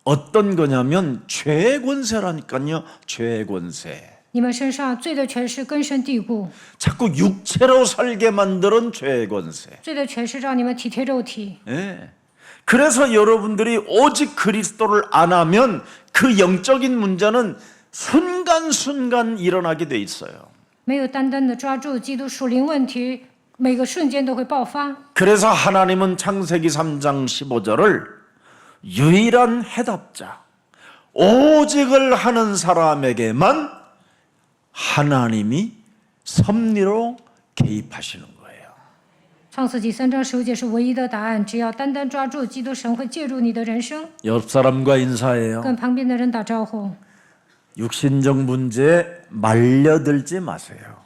어떤 거냐면 죄의 권세라니까요. 죄의 권세. 你们身上罪的权势根深蒂固， 자꾸 육체로 살게 만드는 죄의 권세. 罪的权势让你们体贴肉体。 예. 그래서 여러분들이 오직 그리스도를 안 하면 그 영적인 문제는 순간순간 일어나게 돼 있어요. 没有单单的抓住基督属灵问题，每个瞬间都会爆发。 그래서 하나님은 창세기 3장 15절을 유일한 해답자, 오직을 하는 사람에게만 하나님이 섭리로 개입하시는 거예요. 创世纪3章15节是唯一的答案，只要单单抓住基督，神会介入你的人生。 옆 사람과 인사해요. 跟旁边的人打招呼， 육신적 문제에 말려들지 마세요.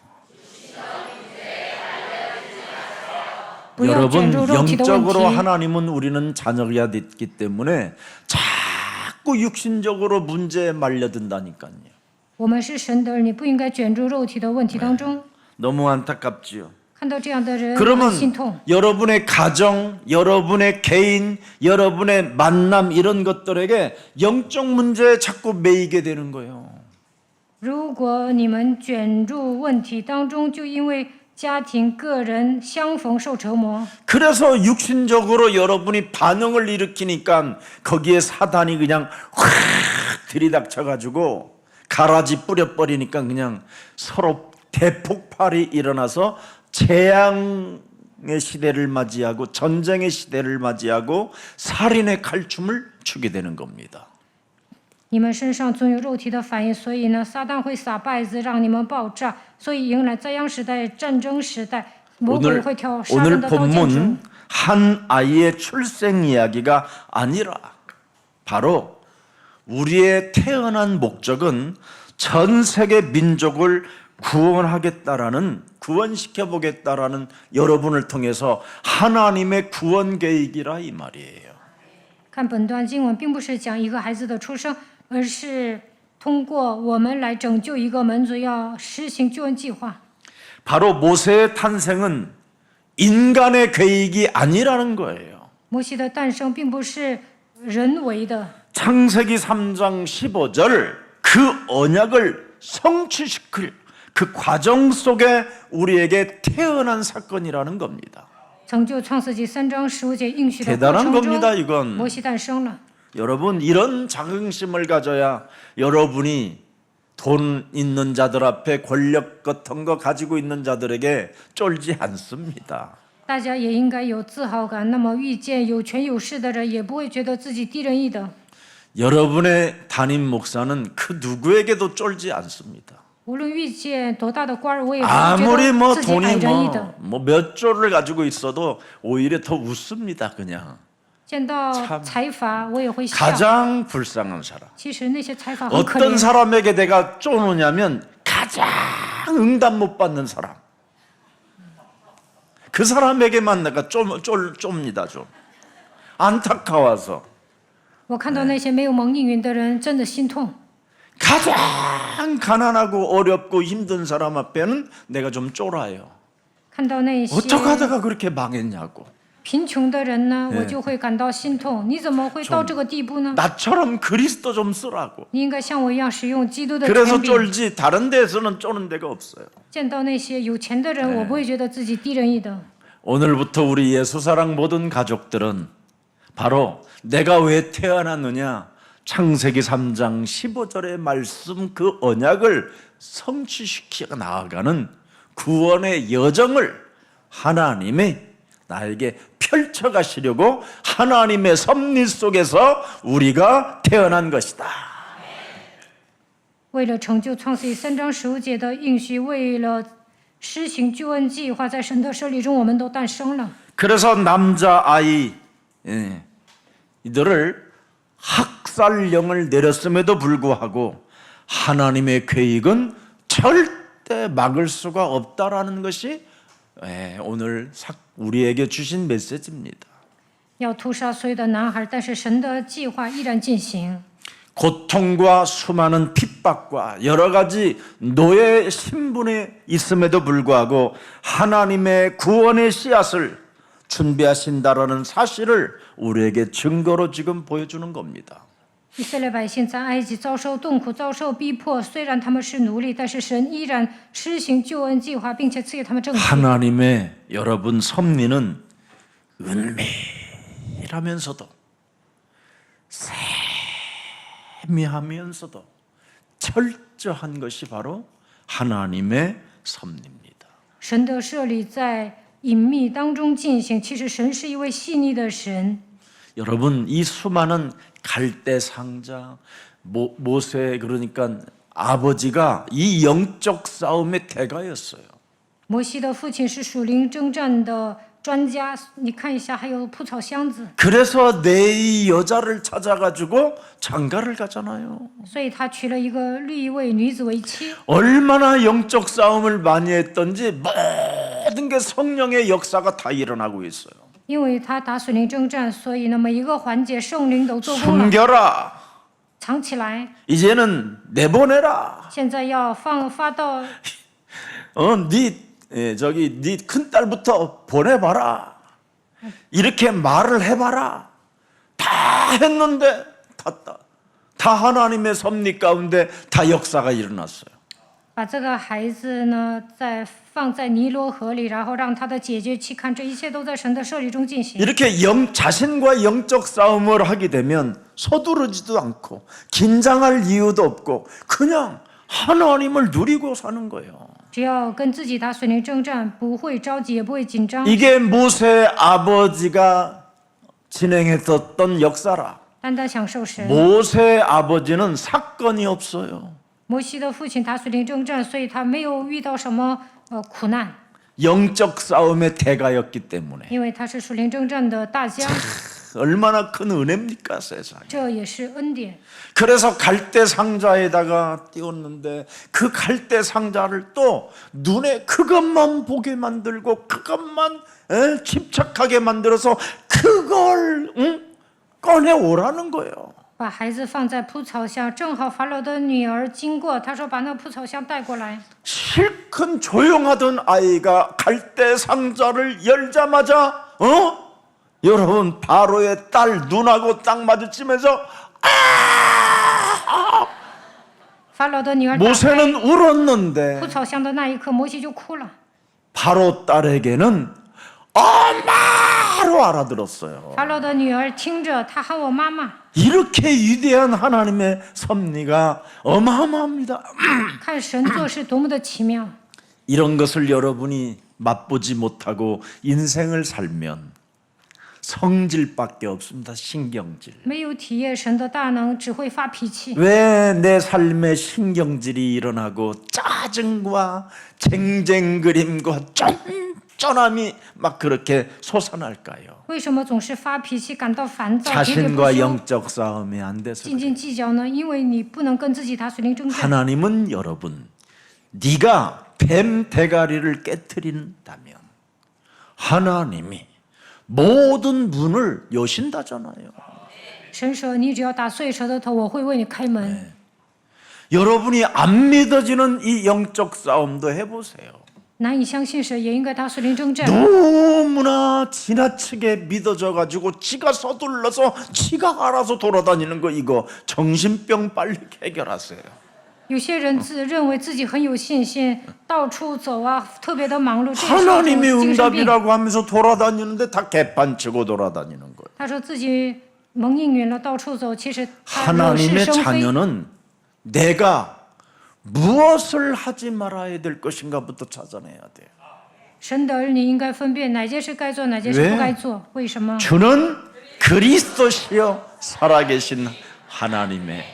不要卷 여러분 入肉体的问 영적으로 题。 하나님은 우리는 자녀가 됐기 때문에 자꾸 육신적으로 문제에 말려든다니까요. 我们是神的儿女，不应该卷入肉体的问题当中。 너무 안타깝지요. 看到这样的人，我 그러면 很心痛。 여러분의 가정, 여러분의 개인, 여러분의 만남 이런 것들에게 영적 문제에 자꾸 매이게 되는 거예요. 如果你们卷入问题当中，就因为家庭、个人相逢受折磨， 그래서 육신적으로 여러분이 반응을 일으키니까 거기에 사단이 그냥 확 들이닥쳐가지고 가라지 뿌려버리니까 그냥 서로 대폭발이 일어나서 재앙의 시대를 맞이하고 전쟁의 시대를 맞이하고 살인의 칼춤을 추게 되는 겁니다. 你们身上总有肉体的反应，所以呢，撒旦会撒稗子让你们爆炸，所以迎来灾殃时代、战争时代，魔鬼会挑杀 오늘 人的刀剑出。 본문 한 아이의 출생 이야기가 아니라 바로 우리의 태어난 목적은 전 세계 민족을 구원하겠다라는 구원시켜 보겠다라는 여러분을 통해서 하나님의 구원 계획이라 이 말이에요. 看本段经文，并不是讲一个孩子的出生，而是通过我们来拯救一个民族，要实行救恩计划。 바로 모세의 탄생은 인간의 계획이 아니라는 거예요. 摩西的诞生并不是人为的， 창세기 3장 15절 그 언약을 성취시킬 그 과정 속에 우리에게 태어난 사건이라는 겁니다. 成就创世纪3章15节应许的过 대단한 程 겁니다, 中， 이건. 摩西诞生了。 여러분 이런 자긍심을 가져야 여러분이 돈 있는 자들 앞에 권력 같은 거 가지고 있는 자들에게 쫄지 않습니다. 大家也应该有自豪感，那么遇见有权有势的人，也不会觉得自己低人一等。 여러분의 담임 목사는 그 누구에게도 쫄지 않습니다. 无论遇见多大的官儿，我也不会觉 아무리 得 뭐 自己矮 돈이 人一等。 몇 조를 가지고 있어도 오히려 더 웃습니다. 그냥 见到财阀，我也会笑。 가장 불쌍한 사람. 其实那些财阀很可 어떤 怜。 사람에게 내가 쪼느냐면 가장 응답 못 받는 사람. 그 사람에게만 내가 쫌니다 좀. 안타까워서 我看到那些没有蒙应允的人，真的心痛。 가장 가난하고 어렵고 힘든 사람 앞에는 내가 좀 쫄아요. 看到那些 어떻게 하다가 그렇게 망했냐고. 贫穷的人呢，我就会感到心痛。你怎么会到这个地步呢？ 나처럼 그리스도 좀 쓰라고. 你应该像我一样使用基督的 그래서 权柄。 쫄지 다른 데에서는 쪼는 데가 없어요. 见到那些有钱的人，我不会觉得自己低人一等。 오늘부터 우리 예수사랑 모든 가족들은 바로 내가 왜 태어났느냐 창세기 3장 15절의 말씀 그 언약을 성취시켜 나아가는 구원의 여정을 하나님이 나에게 펼쳐가시려고 하나님의 섭리 속에서 우리가 태어난 것이다. 为了成就创世记3章15节的应许，为了施行救恩计划，在神的设立中，我们都诞生了。 그래서 남자 아이 이들을 학살령을 내렸음에도 불구하고 하나님의 계획은 절대 막을 수가 없다라는 것이 오늘 우리에게 주신 메시지입니다. 要屠杀所有的男孩，但是神的计划依然进行。 고통과 수많은 핍박과 여러 가지 노예 신분에 있음에도 불구하고 하나님의 구원의 씨앗을 준비하신다라는 사실을 우리에게 증거로 지금 보여주는 겁니다. 以色列百姓在埃及遭受痛苦、遭受逼迫，虽然他们是奴隶，但是神依然施行救恩计划，并且赐给他们正义。 하나님의 여러분 섭리는 은밀하면서도 세미하면서도 철저한 것이 바로 하나님의 섭리입니다. 神的设立在隐秘当中进行，其实神是一位细腻的神。 여러분 이 수많은 갈대 상자 모세 그러니까 아버지가 이 영적 싸움의 대가였어요. 摩西的父亲是属灵征战的专家，你看一下，还有蒲草箱子， 그래서 내 여자를 찾아가지고 장가를 가잖아요. 所以他娶了一个利未女子为妻。 얼마나 영적 싸움을 많이 했던지 모든 게 성령의 역사가 다 일어나고 있어요. 因为他打属灵征战，所以呢每一个环节圣灵都做工了， 숨겨라. 藏起来。 이제는 내보내라. 现在要发到 네 저기 네 큰딸부터 보내봐라. 이렇게 말을 해봐라. 다 했는데 다 하나님의 섭리 가운데 다 역사가 일어났어요. 把这个孩子呢，放在尼罗河里，然后让他的姐姐去看，这一切都在神的设立中进行。 이렇게 자신과 영적 싸움을 하게 되면 서두르지도 않고 긴장할 이유도 없고 그냥 하나님을 누리고 사는 거예요. 只要跟自己打水灵征战，不会着急，也不会紧张。 이게 모세 아버지가 진행했었던 역사라. 单单享受神。 모세 아버지는 사건이 없어요. 摩西的父亲打水灵征战，所以他没有遇到什么苦难， 영적 싸움의 대가였기 때문에. 因为他是水灵征战的大将， 얼마나 큰 은혜입니까 세상에. 这也是恩典。 그래서 갈대 상자에다가 띄웠는데 그 갈대 상자를 또 눈에 그것만 보게 만들고 그것만 집착하게 만들어서 그걸 꺼내 오라는 거예요. 把孩子放在蒲草箱，正好法老的女儿经过，他说把那蒲草箱带过来。 실컷 조용하던 아이가 갈대 상자를 열자마자 여러분 바로의 딸 눈하고 딱 마주치면서 法老的女儿打 모세는 울었는데 蒲草箱的那一刻，摩西就哭了。 바로 딸에게는 엄마로 알아들었어요. 法老的女儿听着，她喊我妈妈。 이렇게 위대한 하나님의 섭리가 어마어마합니다. 看神做事多么的奇妙。 이런 것을 여러분이 맛보지 못하고 인생을 살면 성질밖에 없습니다. 신경질. 没有体验神的大能，只会发脾气。 왜 내 삶에 신경질이 일어나고 짜증과 쟁쟁그림과 쫀쫀함이 막 그렇게 솟아날까요? 为什么总是发脾气，感到烦躁，喋喋不 자신과 休， 영적 싸움이 안 돼서 斤斤计较呢？因为你不能跟自己打水灵征战。 하나님은 여러분 네가 뱀 대가리를 깨트린다면 하나님이 모든 문을 여신다잖아요. 神说：“你只要打碎蛇的头，我会为你开门。 여러분이 안 믿어지는 이 영적 싸움도 해보세요. 难以相信神，也应该打水灵征战。 너무나 지나치게 믿어져가지고 지가 서둘러서 지가 알아서 돌아다니는 거 이거 정신병 빨리 해결하세요. 有些人认为自己很有信心，到处走啊，特别的忙碌，这也是一 하나님의 种精神病。 응답이라고 하면서 돌아다니는데 다 개판치고 돌아다니는 거예요. 他说自己蒙应允了，到处走，其实他惹是 하나님의 生非。 자녀는 내가 무엇을 하지 말아야 될 것인가부터 찾아내야 돼요. 神的儿女应该分辨哪件事该做，哪件事不该做。为什么？ 주는 그리스도시여 살아계신 하나님의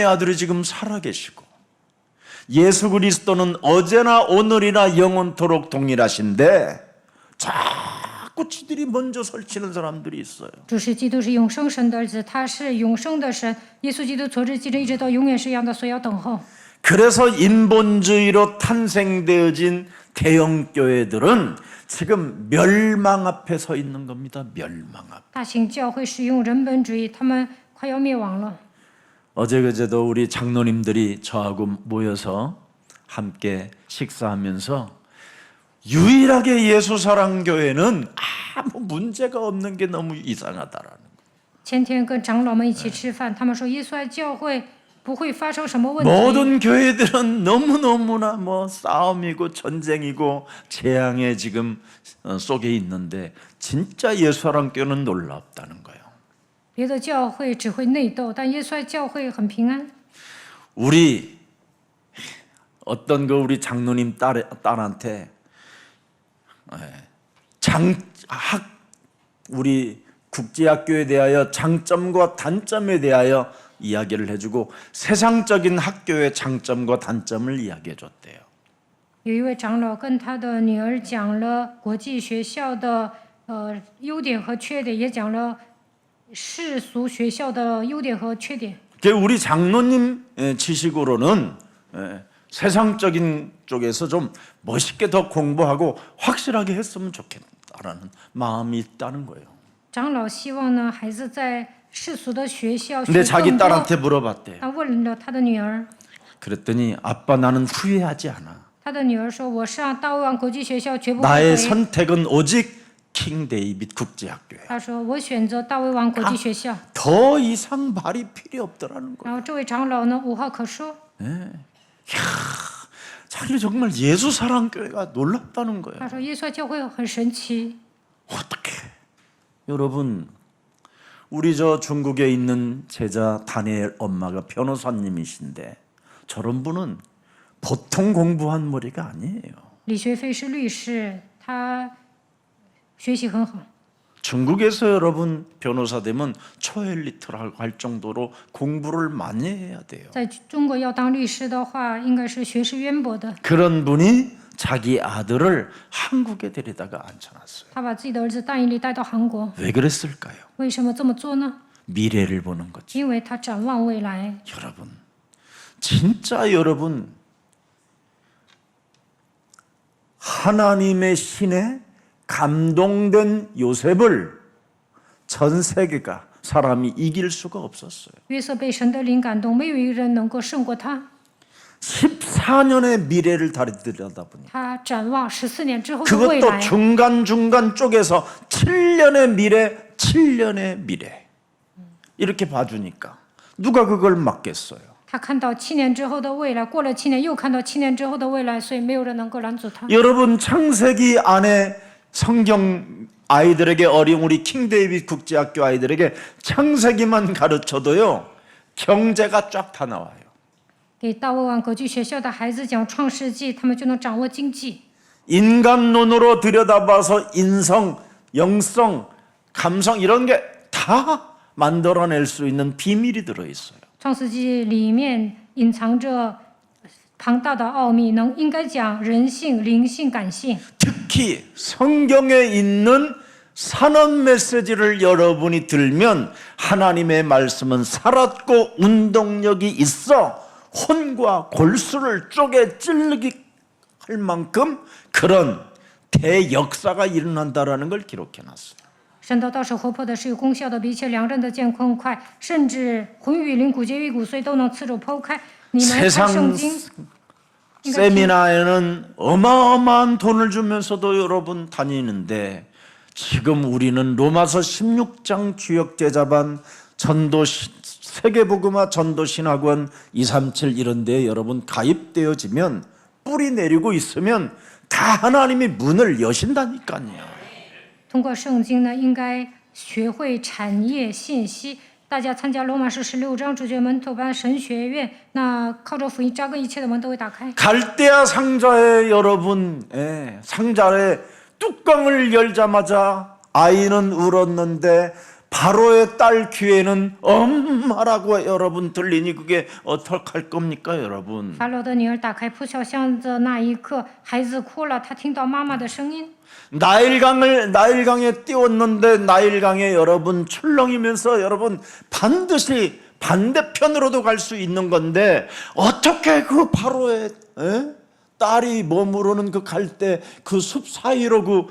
아들이 지금 살아계시고 예수 그리스도는 어제나 오늘이나 영원토록 동일하신데 자꾸 지들이 먼저 설치는 사람들이 있어요. 主是基督是永生神的儿子，他是永生的神。耶稣基督昨日今日一直到永远是一样的，所以要等候。 그래서 인본주의로 탄생되어진 대형교회들은 지금 멸망 앞에 서 있는 겁니다. 멸망 앞. 大型教会使用人本主义，他们快要灭亡了。 어제 그제도 우리 장로님들이 저하고 모여서 함께 식사하면서 유일하게 예수사랑교회는 아무 문제가 없는 게 너무 이상하다라는 거예요. 前天跟长老们一起吃饭，他们说耶稣爱教会不会发生什么问题。 모든 교회들은 너무너무나 뭐 싸움이고 전쟁이고 재앙에 지금 속에 있는데 진짜 예수사랑교회는 놀랍다는 거예요. 别的教会只会内斗，但耶稣爱教会很平安。 우리 어떤 그 우리 장로님 딸한테 우리 국제학교에 대하여 장점과 단점에 대하여 이야기를 해주고 세상적인 학교의 장점과 단점을 이야기해 줬대요. 有一位长老跟他的女儿讲了国际学校的优点和缺点，也讲了世俗学校的优点和缺点。 우리 장로님 지식으로는 세상적인 쪽에서 좀 멋있게 더 공부하고 확실하게 했으면 좋겠다라는 마음이 있다는 거예요. 长老希望呢，孩子在世俗的学校学 근데 자기 更多。 딸한테 물어봤대요. 他问了他的女儿， 그랬더니 아빠 나는 후회하지 않아. 他的女儿说：“我上大卫王国际学校绝不后 나의 悔。 선택은 오직 킹 데이빗 국제학교야. 他说：“我选择大卫王国际学校。 더 이상 말이 필요 없더라는 거야. 然后这位长老呢，无话可说。 자기 정말 예수 사랑교회가 놀랍다는 거예요. 他说：“耶稣教会很神奇。 어떻게? 여러분, 우리 저 중국에 있는 제자 다니엘 엄마가 변호사님이신데 저런 분은 보통 공부한 머리가 아니에요. 李学飞是律师，他学习很好。 중국에서 여러분 변호사 되면 초엘리트라고 할 정도로 공부를 많이 해야 돼요. 在中国要当律师的话，应该是学识渊博的。 그런 분이 자기 아들을 한국에 데려다가 앉혀놨어요. 他把自己的儿子但以理带到韩国， 왜 그랬을까요? 为什么这么做呢？ 미래를 보는 거지. 因为他展望未来。 여러분, 진짜 여러분 하나님의 신에 감동된 요셉을 전 세계가 사람이 이길 수가 없었어요. 约瑟被神的灵感动，没有一个人能够胜过他。 14년의 미래를 들여다보니 他展望14年之后的未 그것도 来， 중간중간 쪼개서 7년의 미래, 7년의 미래 이렇게 봐주니까 누가 그걸 막겠어요? 他看到7年之后的未来，过了7年又看到7年之后的未来，所以没有人能够拦阻他。 여러분 창세기 안에 성경 아이들에게 어린 우리 킹 데이빗 국제학교 아이들에게 창세기만 가르쳐도요 경제가 쫙 다 나와요. 给大卫王国际学校的孩子讲创世纪，他们就能掌握经济。 인간론으로 들여다봐서 인성, 영성, 감성 이런 게 다 만들어낼 수 있는 비밀이 들어 있어요. 创世纪里面隐藏着庞大的奥秘，应该讲人性、灵性、感性。 특히 성경에 있는 산업 메시지를 여러분이 들면 하나님의 말씀은 살았고 운동력이 있어 혼과 골수를 쪼개 찔르게 할 만큼 그런 대역사가 일어난다라는 걸 기록해놨어요. 神的道是活泼的，是有功效的，比一切两刃的剑更快，甚至魂与灵、骨节与骨髓都能刺入剖开。你们看圣 세상 经， 세미나에는 어마어마한 돈을 주면서도 여러분 다니는데 지금 우리는 로마서 16장 주역제자반 전도 세계복음화 전도신학원 237 이런 데에 여러분 가입되어지면 뿌리 내리고 있으면 다 하나님이 문을 여신다니까요. 通过圣经呢，应该学会产业信息。大家参加罗马书16章主角门徒班神学院，那靠着福音扎根，一切的门都会打开。 갈대아 상자에 여러분 상자의 뚜껑을 열자마자 아이는 울었는데 바로의 딸 귀에는 엄마라고 여러분 들리니 그게 어떡할 겁니까 여러분? 法老的女儿打开铺小箱子那一刻，孩子哭了，他听到妈妈的声音。 나일강에 띄웠는데 나일강에 여러분 출렁이면서 여러분 반드시 반대편으로도 갈 수 있는 건데 어떻게 그 바로의 딸이 머무르는 그 갈대 그 숲 사이로 그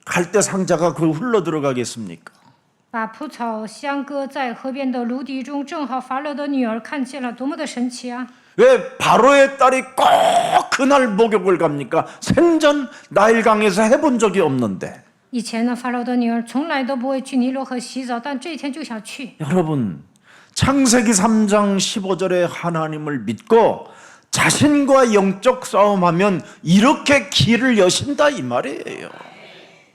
갈대 상자가 그 흘러 들어가겠습니까? 把蒲草相搁在河边的芦荻中，正好法老的女儿看见了，多么的神奇啊！ 왜 바로의 딸이 꼭 그날 목욕을 갑니까? 생전 나일강에서 해본 적이 없는데. 以前呢，法老的女儿从来都不会去尼罗河洗澡，但这一天就想去。 여러분 창세기 3장 15절에 하나님을 믿고 자신과 영적 싸움하면 이렇게 길을 여신다 이 말이에요.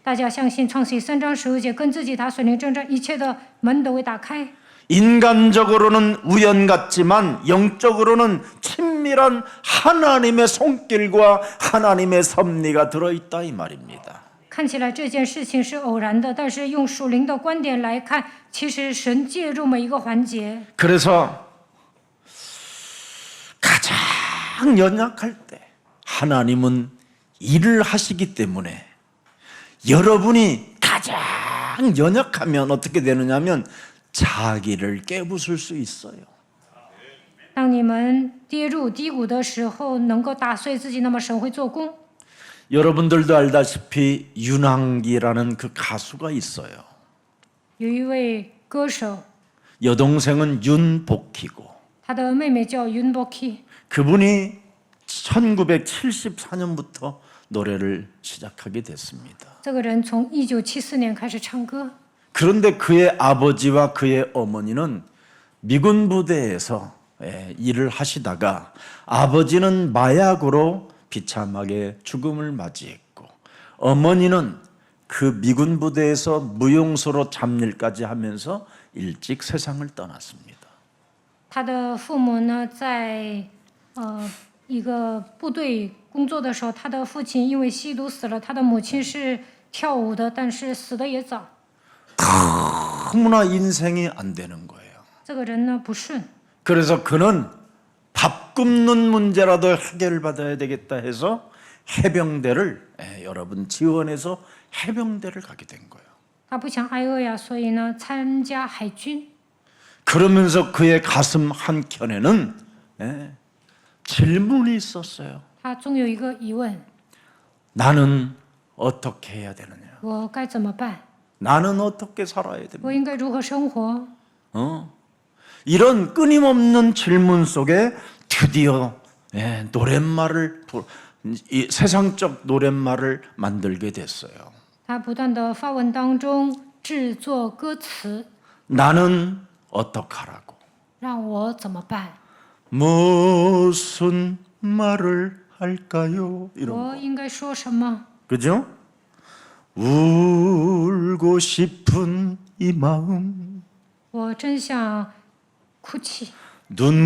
大家相信创世3章15节，跟自己打水灵征战，一切的门都会打开。 인간적으로는 우연 같지만 영적으로는 친밀한 하나님의 손길과 하나님의 섭리가 들어있다 이 말입니다. 看起来这件事情是偶然的，但是用属灵的观点来看，其实神介入每一个环节。 그래서 가장 연약할 때 하나님은 일을 하시기 때문에 여러분이 가장 연약하면 어떻게 되느냐면 자기를 깨부술 수 있어요. 当你们跌入低谷的时候，能够打碎自己，那么神会做工。 여러분들도 알다시피 윤항기라는 그 가수가 있어요. 有一位歌手， 여동생은 윤복희고 他的妹妹叫윤복희， 그분이 1974년부터 노래를 시작하게 됐습니다. 这个人从1974年开始唱歌， 그런데 그의 아버지와 그의 어머니는 미군 부대에서 일을 하시다가 아버지는 마약으로 비참하게 죽음을 맞이했고 어머니는 그 미군 부대에서 무용소로 잡일까지 하면서 일찍 세상을 떠났습니다. 他的父母呢，在一个部队工作的时候，他的父亲因为吸毒死了，他的母亲是跳舞的，但是死的也早。 너무나 인생이 안 되는 거예요. 这个人呢不顺， 그래서 그는 밥 굶는 문제라도 해결받아야 되겠다 해서 해병대를 여러분 지원해서 해병대를 가게 된 거예요. 他不想挨饿呀，所以呢参加海军。 그러면서 그의 가슴 한켠에는 질문이 있었어요. 他总有一个疑问： 나는 어떻게 해야 되느냐? 我该怎么办？ 나는 어떻게 살아야 됩니까? 我应该如何生活？ 이런 끊임없는 질문 속에 드디어 노랫말을 이 세상적 노랫말을 만들게 됐어요. 他不断的发问当中制作歌词， 나는 어떡하라고? 让我怎么办？ 무슨 말을 할까요? 이런 我 거. 应该说什么？ 그죠? 울고 싶은 이 마음 我真想哭泣， 눈물이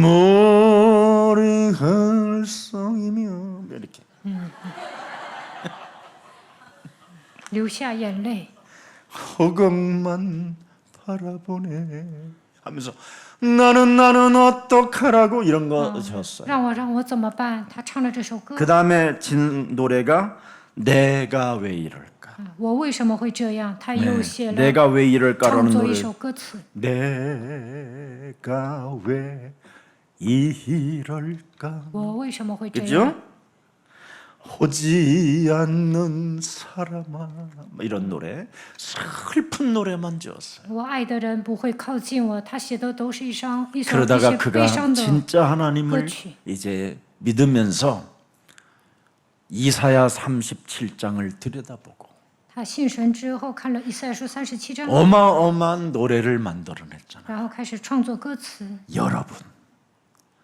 흘썽이며 이렇게 流下眼泪。 허공만 바라보네 하면서 나는 어떡하라고 이런 거 졌어요. 让我怎么办？他唱了这首歌。 그 다음에 진 노래가 내가 왜 이럴까? 我为什么会这样？他又写了 내가 왜 创 이럴까라는 作一 노래. 首歌词。 내가 왜 이럴까? 我为什么会这样？ 그죠? 오지 않는 사람아 뭐 이런 노래 슬픈 노래만 지었어요. 我爱的人不会靠近我。他写的都是一首 그러다가 些 그가 悲伤的 진짜 하나님을 歌曲。 이제 믿으면서 이사야 37장을 들여다보고 他信神之后看了以赛亚书37章， 어마어마한 노래를 만들어냈잖아요. 然后开始创作歌词。 여러분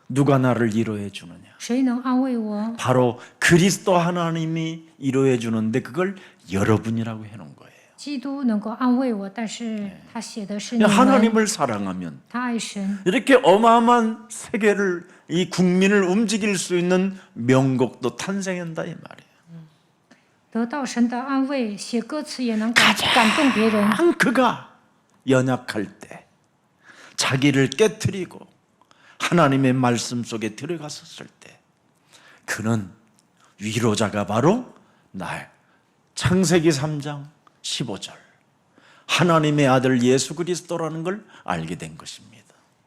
누가 나를 위로해 주느냐? 谁能安慰我？ 바로 그리스도 하나님이 위로해 주는데 그걸 여러분이라고 해놓은 거예요. 基督能够安慰我，但是他写的是你们。 하나님을 사랑하면 他爱神， 이렇게 어마어마한 세계를 이 국민을 움직일 수 있는 명곡도 탄생한다 이 말이에요. 得到神的安慰，写歌词也能感动别人。 그가 연약할 때 자기를 깨트리고 하나님의 말씀 속에 들어갔었을 때 그는 위로자가 바로 나 창세기 3장 15절 하나님의 아들 예수 그리스도라는 걸 알게 된 것입니다.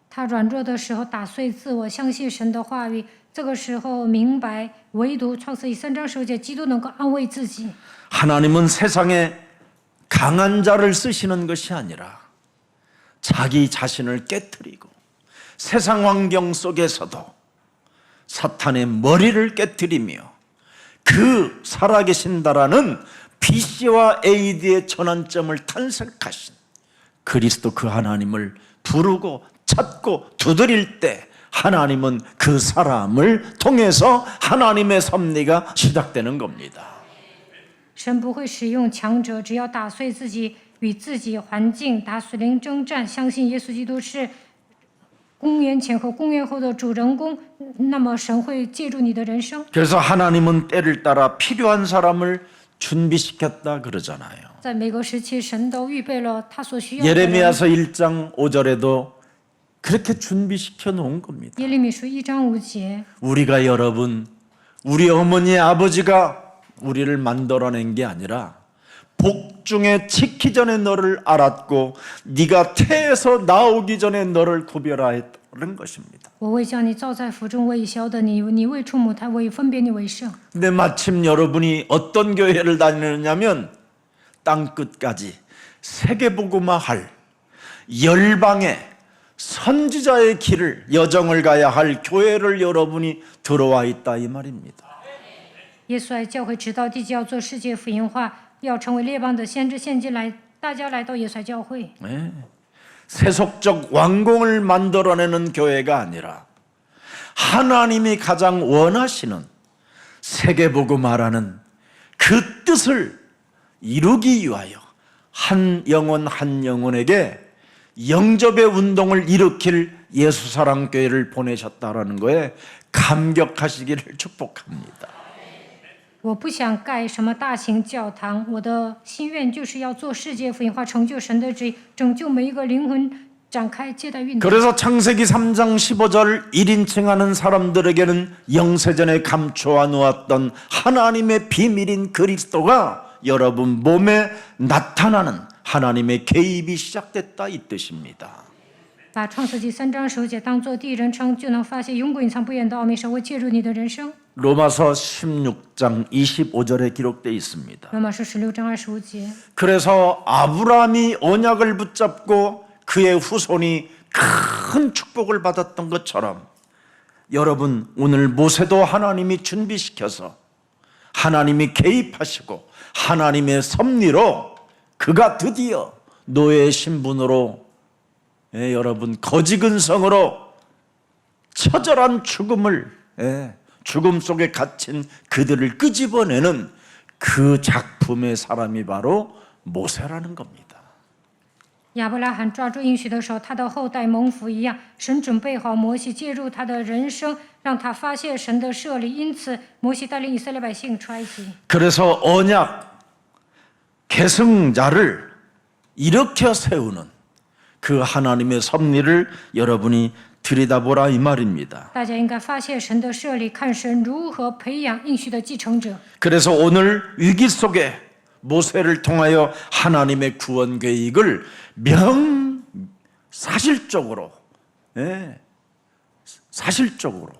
他软弱的时候打碎自我，相信神的话语。这个时候明白，唯独创世记3章10节，基督能够安慰自己。 하나님은 세상에 강한 자를 쓰시는 것이 아니라 자기 자신을 깨트리고 세상 환경 속에서도 사탄의 머리를 깨트리며 그 살아계신다라는 BC와 AD의 전환점을 탄생하신 그리스도 그 하나님을 부르고 찾고 두드릴 때 하나님은 그 사람을 통해서 하나님의 섭리가 시작되는 겁니다. 神不会使用强者，只要打碎自己与自己环境打属灵征战，相信耶稣基督是公元前和公元后的主人公，那么神会借助你的人生。 그래서 하나님은 때를 따라 필요한 사람을 준비시켰다 그러잖아요. 在每个时期，神都预备了他所需要的人。 예레미야서 1장 5절에도 그렇게 준비시켜 놓은 겁니다. 耶利米书1章5节， 우리가 여러분 우리 어머니 아버지가 우리를 만들어낸 게 아니라 복중에 치기 전에 너를 알았고 네가 태에서 나오기 전에 너를 구별하였다는 것입니다. 我为将你造在腹中，我已晓得你，你未出母胎，我已分别你为圣。 근데 마침 여러분이 어떤 교회를 다니느냐면 땅 끝까지 세계복음화 할 열방에 선지자의 길을 여정을 가야 할 교회를 여러분이 들어와 있다 이 말입니다. 耶稣爱教会知道地就要做世界福音化，要成为列邦的先知献祭来，大家来到耶稣爱教会。 세속적 왕궁을 만들어내는 교회가 아니라 하나님이 가장 원하시는 세계복음화라는 그 뜻을 이루기 위하여 한 영혼 한 영혼에게 영접의 운동을 일으킬 예수사랑교회를 보내셨다라는 거에 감격하시기를 축복합니다. 我不想盖什么大型教堂，我的心愿就是要做世界福音化，成就神的旨意，拯救每一个灵魂，展开接待运动。 그래서 창세기 3장 15절 1인칭 하는 사람들에게는 영세전에 감추어 놓았던 하나님의 비밀인 그리스도가 여러분 몸에 나타나는 하나님의 개입이 시작됐다 이 뜻입니다. 把创世纪3章10节当作第一人称，就能发现永古隐藏不言的奥秘，神会介入你的人生。 로마서 16장 25절에 기록되어 있습니다. 罗马书16章25节。 그래서 아브라함이 언약을 붙잡고 그의 후손이 큰 축복을 받았던 것처럼 여러분 오늘 모세도 하나님이 준비시켜서 하나님이 개입하시고 하나님의 섭리로 그가 드디어 노예의 신분으로 여러분 거지근성으로 처절한 죽음을 죽음 속에 갇힌 그들을 끄집어내는 그 작품의 사람이 바로 모세라는 겁니다. 亚伯拉罕抓住应许的手，他的后代蒙福一样，神准备好摩西介入他的人生，让他发现神的设立。因此，摩西带领以色列百姓出埃及。 그래서 언약 계승자를 일으켜 세우는 그 하나님의 섭리를 여러분이 들여다보라 이 말입니다. 大家应该发现神的设立，看神如何培养应许的继承者。 그래서 오늘 위기 속에 모세를 통하여 하나님의 구원 계획을 사실적으로 사실적으로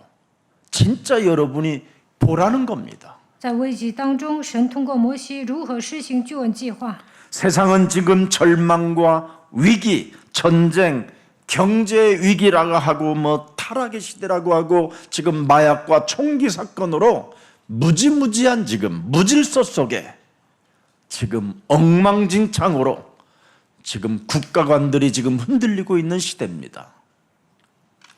진짜 여러분이 보라는 겁니다. 在危机当中，神通过摩西如何施行救恩计划。 세상은 지금 절망과 위기, 전쟁, 경제 위기라고 하고 뭐 타락의 시대라고 하고 지금 마약과 총기 사건으로 무지무지한 지금 무질서 속에 지금 엉망진창으로 지금 국가관들이 지금 흔들리고 있는 시대입니다.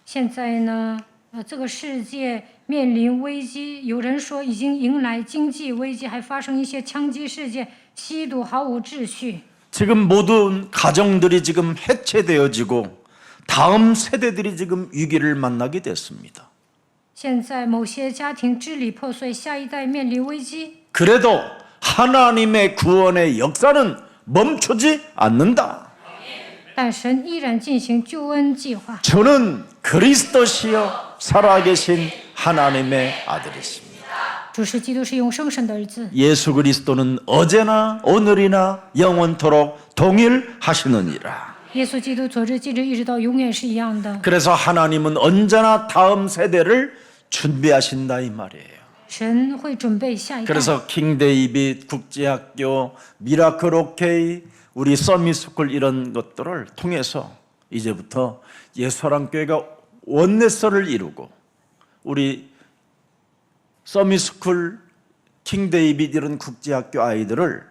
现在呢，这个世界面临危机，有人说已经迎来经济危机，还发生一些枪击事件，吸毒毫无秩序。 지금 모든 가정들이 지금 해체되어지고 다음 세대들이 지금 위기를 만나게 됐습니다. 现在某些家庭支离破碎，下一代面临危机。 그래도 하나님의 구원의 역사는 멈추지 않는다. 但神依然进行救恩计划。 저는 그리스도시여 살아계신 하나님의 아들이십니다. 主是基督，是永生神的儿子。 예수 그리스도는 어제나 오늘이나 영원토록 동일하시느니라. 耶稣基督昨日今日一直到永远是一样的。 그래서 하나님은 언제나 다음 세대를 준비하신다 이 말이에요. 神会准备下一代。 그래서 킹 데이빗 국제학교, 미라클 오케이, 우리 서밋스쿨 이런 것들을 통해서 이제부터 예수사랑교회가 원내서를 이루고 우리 서밋스쿨, 킹 데이빗 이런 국제학교 아이들을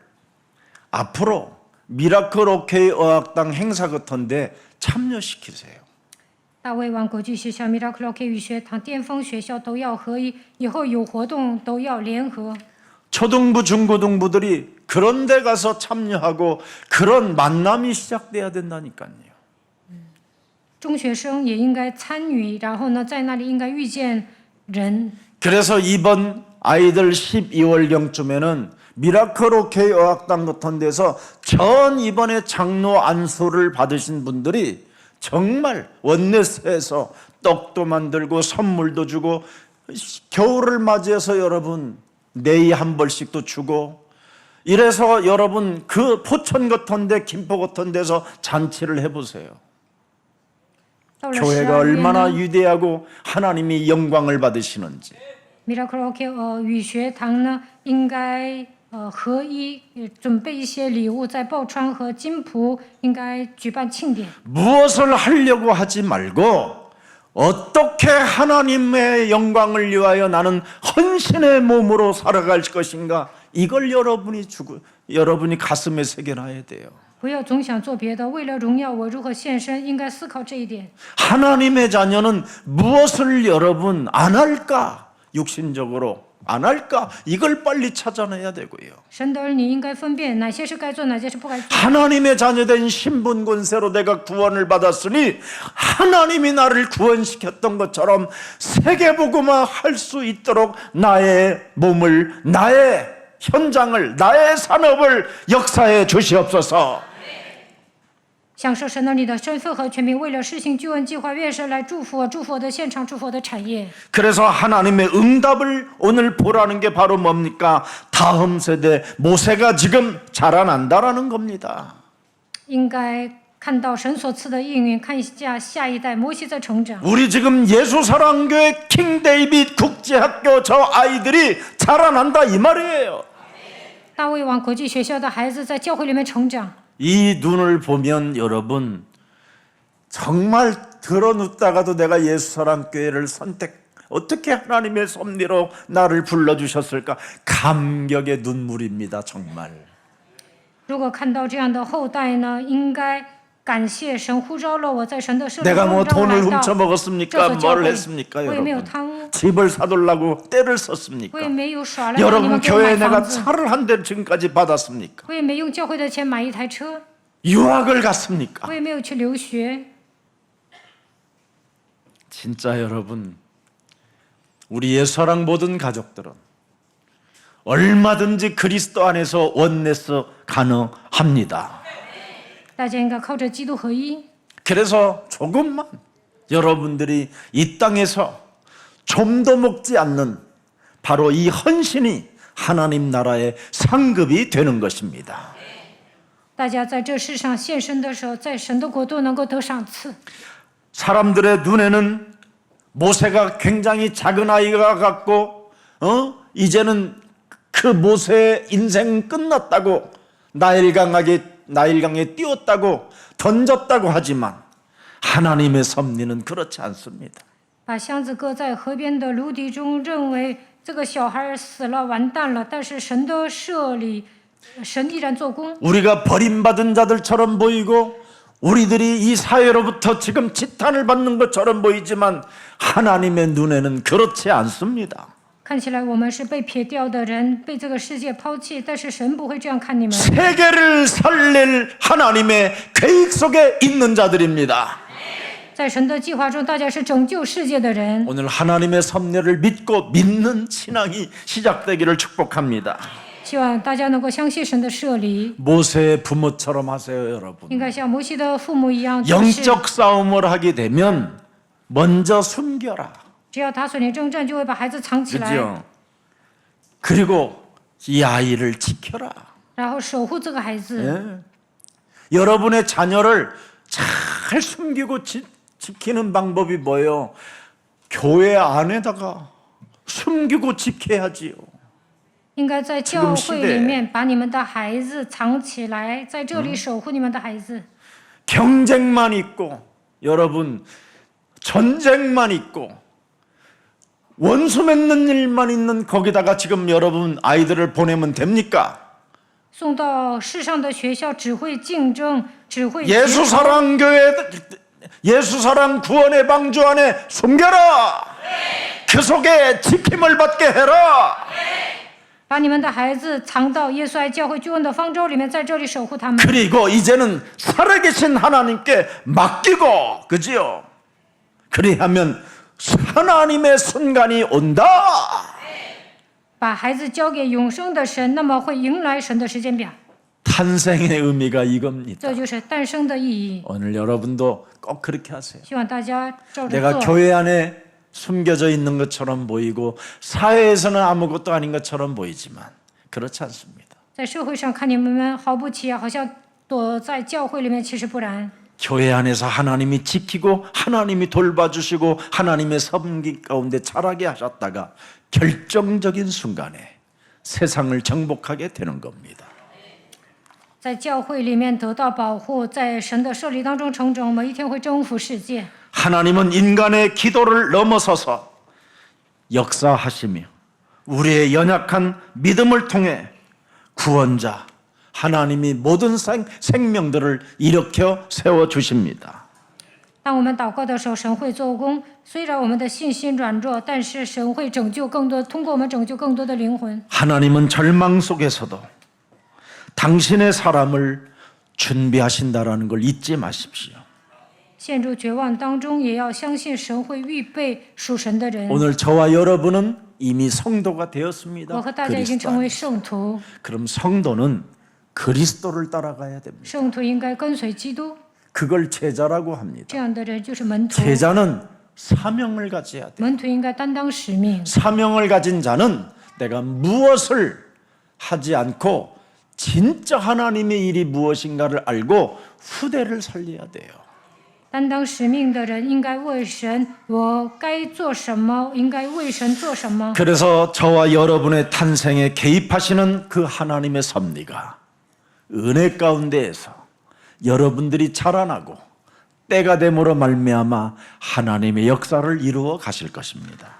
앞으로 미라클 오케이 어학당 행사 같은데 참여시키세요. 大卫王国际学校、Miracle OK 语学堂、巅峰学校都要合一，以后有活动都要联合。 초등부, 중고등부들이 그런 데 가서 참여하고 그런 만남이 시작돼야 된다니까요. 中学生也应该参与，然后呢，在那里应该遇见人。 그래서 이번 아이들 12월경쯤에는 미라클 오케이 어학당 같은 데서 전 이번에 장로 안수를 받으신 분들이 정말 원내스에서 떡도 만들고 선물도 주고 겨울을 맞이해서 여러분 네이 한 벌씩도 주고 이래서 여러분 그 포천 같은 데 김포 같은 데서 잔치를 해보세요. 到了 교회가 12月 얼마나 呢 위대하고 하나님이 영광을 받으시는지 ，Miracle OK 语学堂呢，应该合一，准备一些礼物，在报川和金浦应该举办庆典。 무엇을 하려고 하지 말고 어떻게 하나님의 영광을 위하여 나는 헌신의 몸으로 살아갈 것인가, 이걸 여러분이 가슴에 새겨놔야 돼요. 不要总想做别的，为了荣耀我如何献身，应该思考这一点。 하나님의 자녀는 무엇을 여러분 안 할까? 육신적으로 안 할까? 이걸 빨리 찾아내야 되고요. 神的儿女应该分辨哪些是该做，哪些是不该做。 하나님의 자녀된 신분 권세로 내가 구원을 받았으니 하나님이 나를 구원시켰던 것처럼 세계복음화 할 수 있도록 나의 몸을, 나의 현장을, 나의 산업을 역사해 주시옵소서. 享受神儿女的身份和权柄，为了实行救恩计划，愿神来祝福我，祝福我的现场，祝福我的产业。 그래서 하나님의 응답을 오늘 보라는 게 바로 뭡니까? 다음 세대 모세가 지금 자라난다라는 겁니다. 应该看到神所赐的应允，看一下下一代摩西在成长。 우리 지금 예수사랑교회 킹 데이빗 국제학교 저 아이들이 자라난다 이 말이에요. 大卫王国际学校的孩子在教会里面成长。 이 눈을 보면 여러분 정말 들어눕다가도 내가 예수사랑교회를 어떻게 하나님의 섭리로 나를 불러주셨을까, 감격의 눈물입니다. 정말. 如果看到这样的后代呢，应该感谢神呼召了我，在神的设立 내가 中 뭐 让我 돈을 来到 훔쳐먹었습니까? 这所教 뭘 会。 했습니까? 我也没有 여러분 贪污， 집을 사둘라고 때를 썼습니까? 我也没有耍赖让你 여러분 们给我 교회에 买 내가 房子， 차를 한 대 지금까지 받았습니까? 我也没用教会的钱买一台车， 유학을 갔습니까? 我也没有去留学。 진짜 여러분, 우리 예수사랑 모든 가족들은 얼마든지 그리스도 안에서 원내스 가능합니다. 大家应该靠着基督合一。 그래서 조금만 여러분들이 이 땅에서 좀도 먹지 않는 바로 이 헌신이 하나님 나라의 상급이 되는 것입니다. 大家在这世上献身的时候，在神的国度能够得赏赐。 사람들의 눈에는 모세가 굉장히 작은 아이가 같고 이제는 그 모세의 인생 끝났다고 나일강에 띄웠다고 던졌다고 하지만 하나님의 섭리는 그렇지 않습니다. 把箱子搁在河边的芦荻中，认为这个小孩死了，完蛋了。但是神的设立，神依然做工。 우리가 버림받은 자들처럼 보이고 우리들이 이 사회로부터 지금 지탄을 받는 것처럼 보이지만 하나님의 눈에는 그렇지 않습니다. 看起来我们是被撇掉的人，被这个世界抛弃，但是神不会这样看你们。 세계를 살릴 하나님의 계획 속에 있는 자들입니다. 在神的计划中，大家是拯救世界的人。 오늘 하나님의 섭리를 믿고 믿는 신앙이 시작되기를 축복합니다. 希望大家能够相信神的设立， 모세의 부모처럼 하세요, 여러분. 应该像摩西的父母一样做事。 영적 싸움을 하게 되면 먼저 숨겨라. 只要打损你征战，就会把孩子藏起来， 그죠? 그리고 이 아이를 지켜라. 然后守护这个孩子。 예. 여러분의 자녀를 잘 숨기고 지키는 방법이 뭐예요? 교회 안에다가 숨기고 지켜야지요. 应该在教会里面把你们的孩子藏起来，在这里守护你们的孩子。 경쟁만 있고 여러분 전쟁만 있고 원수 맺는 일만 있는 거기다가 지금 여러분 아이들을 보내면 됩니까? 送到世上的学校只会竞争，只会 예수사랑교회 예수사랑 구원의 방주 안에 숨겨라. 그 속에 지킴을 받게 해라. 把你们的孩子藏到耶稣爱教会救恩的方舟里面，在这里守护他们。 그리고 이제는 살아계신 하나님께 맡기고, 그지요? 그리하면 하나님의 순간이 온다. 把孩子交给永生的神，那么会迎来神的时间表。 탄생의 의미가 이겁니다. 这就是诞生的意义。 오늘 여러분도 꼭 그렇게 하세요. 希望大家照着 내가 做。 교회 안에 숨겨져 있는 것처럼 보이고 사회에서는 아무것도 아닌 것처럼 보이지만 그렇지 않습니다. 在社会上看你们毫不起眼，好像躲在教会里面，其实不然。 교회 안에서 하나님이 지키고 하나님이 돌봐주시고 하나님의 섬김 가운데 자라게 하셨다가 결정적인 순간에 세상을 정복하게 되는 겁니다. 在教会里面得到保护，在神的设立当中成长，我们一天会征服世界。 하나님은 인간의 기도를 넘어서서 역사하시며 우리의 연약한 믿음을 통해 구원자 하나님이 모든 생명들을 일으켜 세워주십니다. 当我们祷告的时候，神会做工。虽然我们的信心软弱，但是神会拯救更多，通过我们拯救更多的灵魂。 하나님은 절망 속에서도 당신의 사람을 준비하신다라는 걸 잊지 마십시오. 陷入绝望当中，也要相信神会预备属神的人。 오늘 저와 여러분은 이미 성도가 되었습니다. 我和大家已经 그리스도 成为 안에서. 圣徒， 그럼 성도는 그리스도를 따라가야 됩니다. 圣徒应该跟随基督， 그걸 제자라고 합니다. 这样的人就是门徒。 제자는 사명을 가져야 돼. 门徒应该担当使命。 사명을 가진 자는 내가 무엇을 하지 않고 진짜 하나님의 일이 무엇인가를 알고 후대를 살려야 돼요. 担当使命的人应该问神：我该做什么？应该为神做什么？ 그래서 저와 여러분의 탄생에 개입하시는 그 하나님의 섭리가 은혜 가운데에서 여러분들이 자라나고 때가 됨으로 말미암아 하나님의 역사를 이루어 가실 것입니다.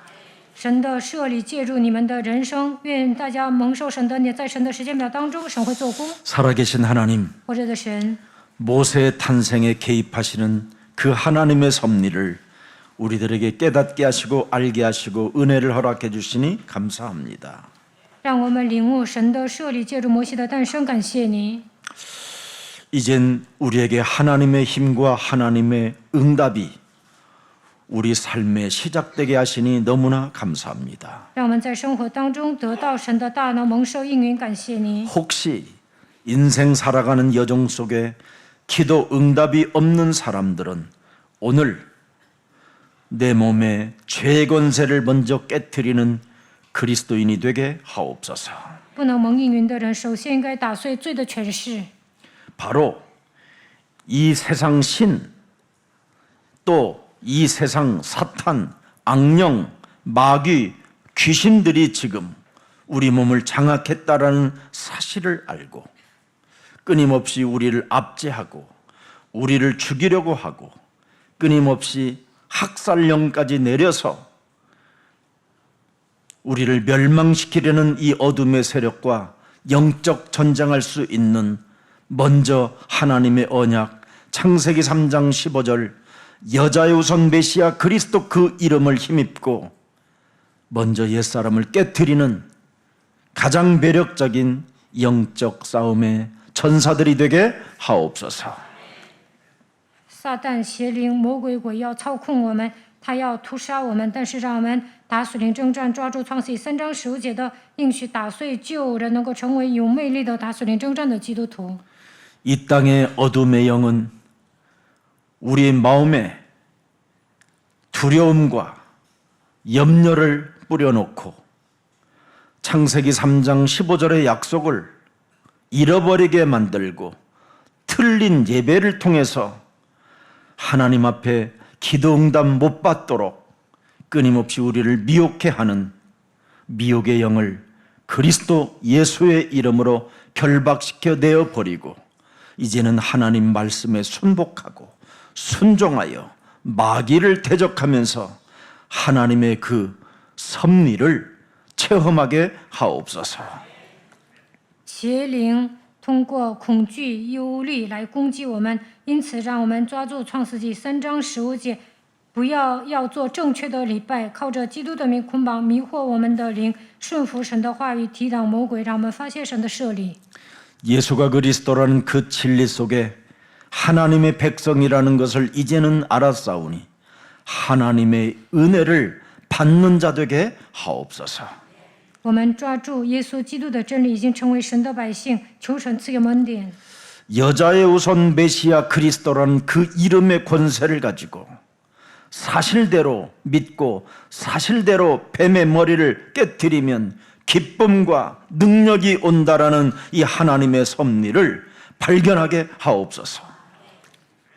神的设立介入你们的人生，愿大家蒙受神的，在神的时间表当中，神会做工。 살아계신 하나님, 活着的神， 모세의 탄생에 개입하시는 그 하나님의 섭리를 우리들에게 깨닫게 하시고 알게 하시고 은혜를 허락해 주시니 감사합니다. 让我们领悟神的设立介入摩西的诞生，感谢你。 이젠 우리에게 하나님의 힘과 하나님의 응답이 우리 삶에 시작되게 하시니 너무나 감사합니다. 让我们在生活当中得到神的大能，蒙受应允，感谢你。 혹시 인생 살아가는 여정 속에 기도 응답이 없는 사람들은 오늘 내 몸에 죄의 권세를 먼저 깨트리는 그리스도인이 되게 하옵소서. 不能蒙应允的人，首先应该打碎罪的权势。 바로 이 세상 신, 또 이 세상 사탄, 악령, 마귀, 귀신들이 지금 우리 몸을 장악했다라는 사실을 알고 끊임없이 우리를 압제하고 우리를 죽이려고 하고 끊임없이 학살령까지 내려서 우리를 멸망시키려는 이 어둠의 세력과 영적 전쟁할 수 있는 먼저 하나님의 언약 창세기 3장 15절 여자의 우선 메시아 그리스도 그 이름을 힘입고 먼저 옛사람을 깨트리는 가장 매력적인 영적 싸움의 전사들이 되게 하옵소서. 撒旦邪灵魔鬼鬼要操控我们，他要屠杀我们，但是让我们打属灵征战，抓住创世记3章15节的应许，打碎旧人，能够成为有魅力的打属灵征战的基督徒。 이 땅의 어둠의 영은 우리 마음에 두려움과 염려를 뿌려놓고 창세기 3장 15절의 약속을 잃어버리게 만들고 틀린 예배를 통해서 하나님 앞에 기도응답 못 받도록 끊임없이 우리를 미혹해 하는 미혹의 영을 그리스도 예수의 이름으로 결박시켜 내어버리고 이제는 하나님 말씀에 순복하고 순종하여 마귀를 대적하면서 하나님의 그 섭리를 체험하게 하옵소서. 邪灵通过恐惧、忧虑来攻击我们，因此让我们抓住创世纪3章15节，不要做正确的礼拜，靠着基督的名捆绑迷惑我们的灵，顺服神的话语，抵挡魔鬼，让我们发现神的设立。 예수가 그리스도라는 그 진리 속에 하나님의 백성이라는 것을 이제는 알았사오니 하나님의 은혜를 받는 자 되게 하옵소서. 我们抓住耶稣基督的真理，已经成为神的百姓，求神赐给我们恩典。 여자의 우선 메시아 그리스도라는 그 이름의 권세를 가지고 사실대로 믿고 사실대로 뱀의 머리를 깨뜨리면 기쁨과 능력이 온다라는 이 하나님의 섭리를 발견하게 하옵소서.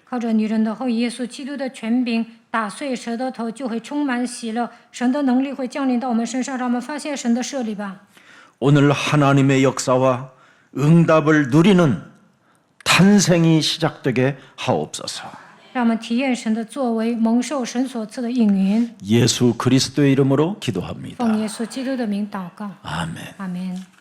靠着女人的后裔耶稣基督的权柄，打碎蛇的头，就会充满喜乐。神的能力会降临到我们身上，让我们发现神的设立吧。 오늘 하나님의 역사와 응답을 누리는 탄생이 시작되게 하옵소서. 让我们体验神的作为，蒙受神所赐的应允。 예수 그리스도의 이름으로 기도합니다. 奉耶稣基督的名祷告， 아멘. 阿门。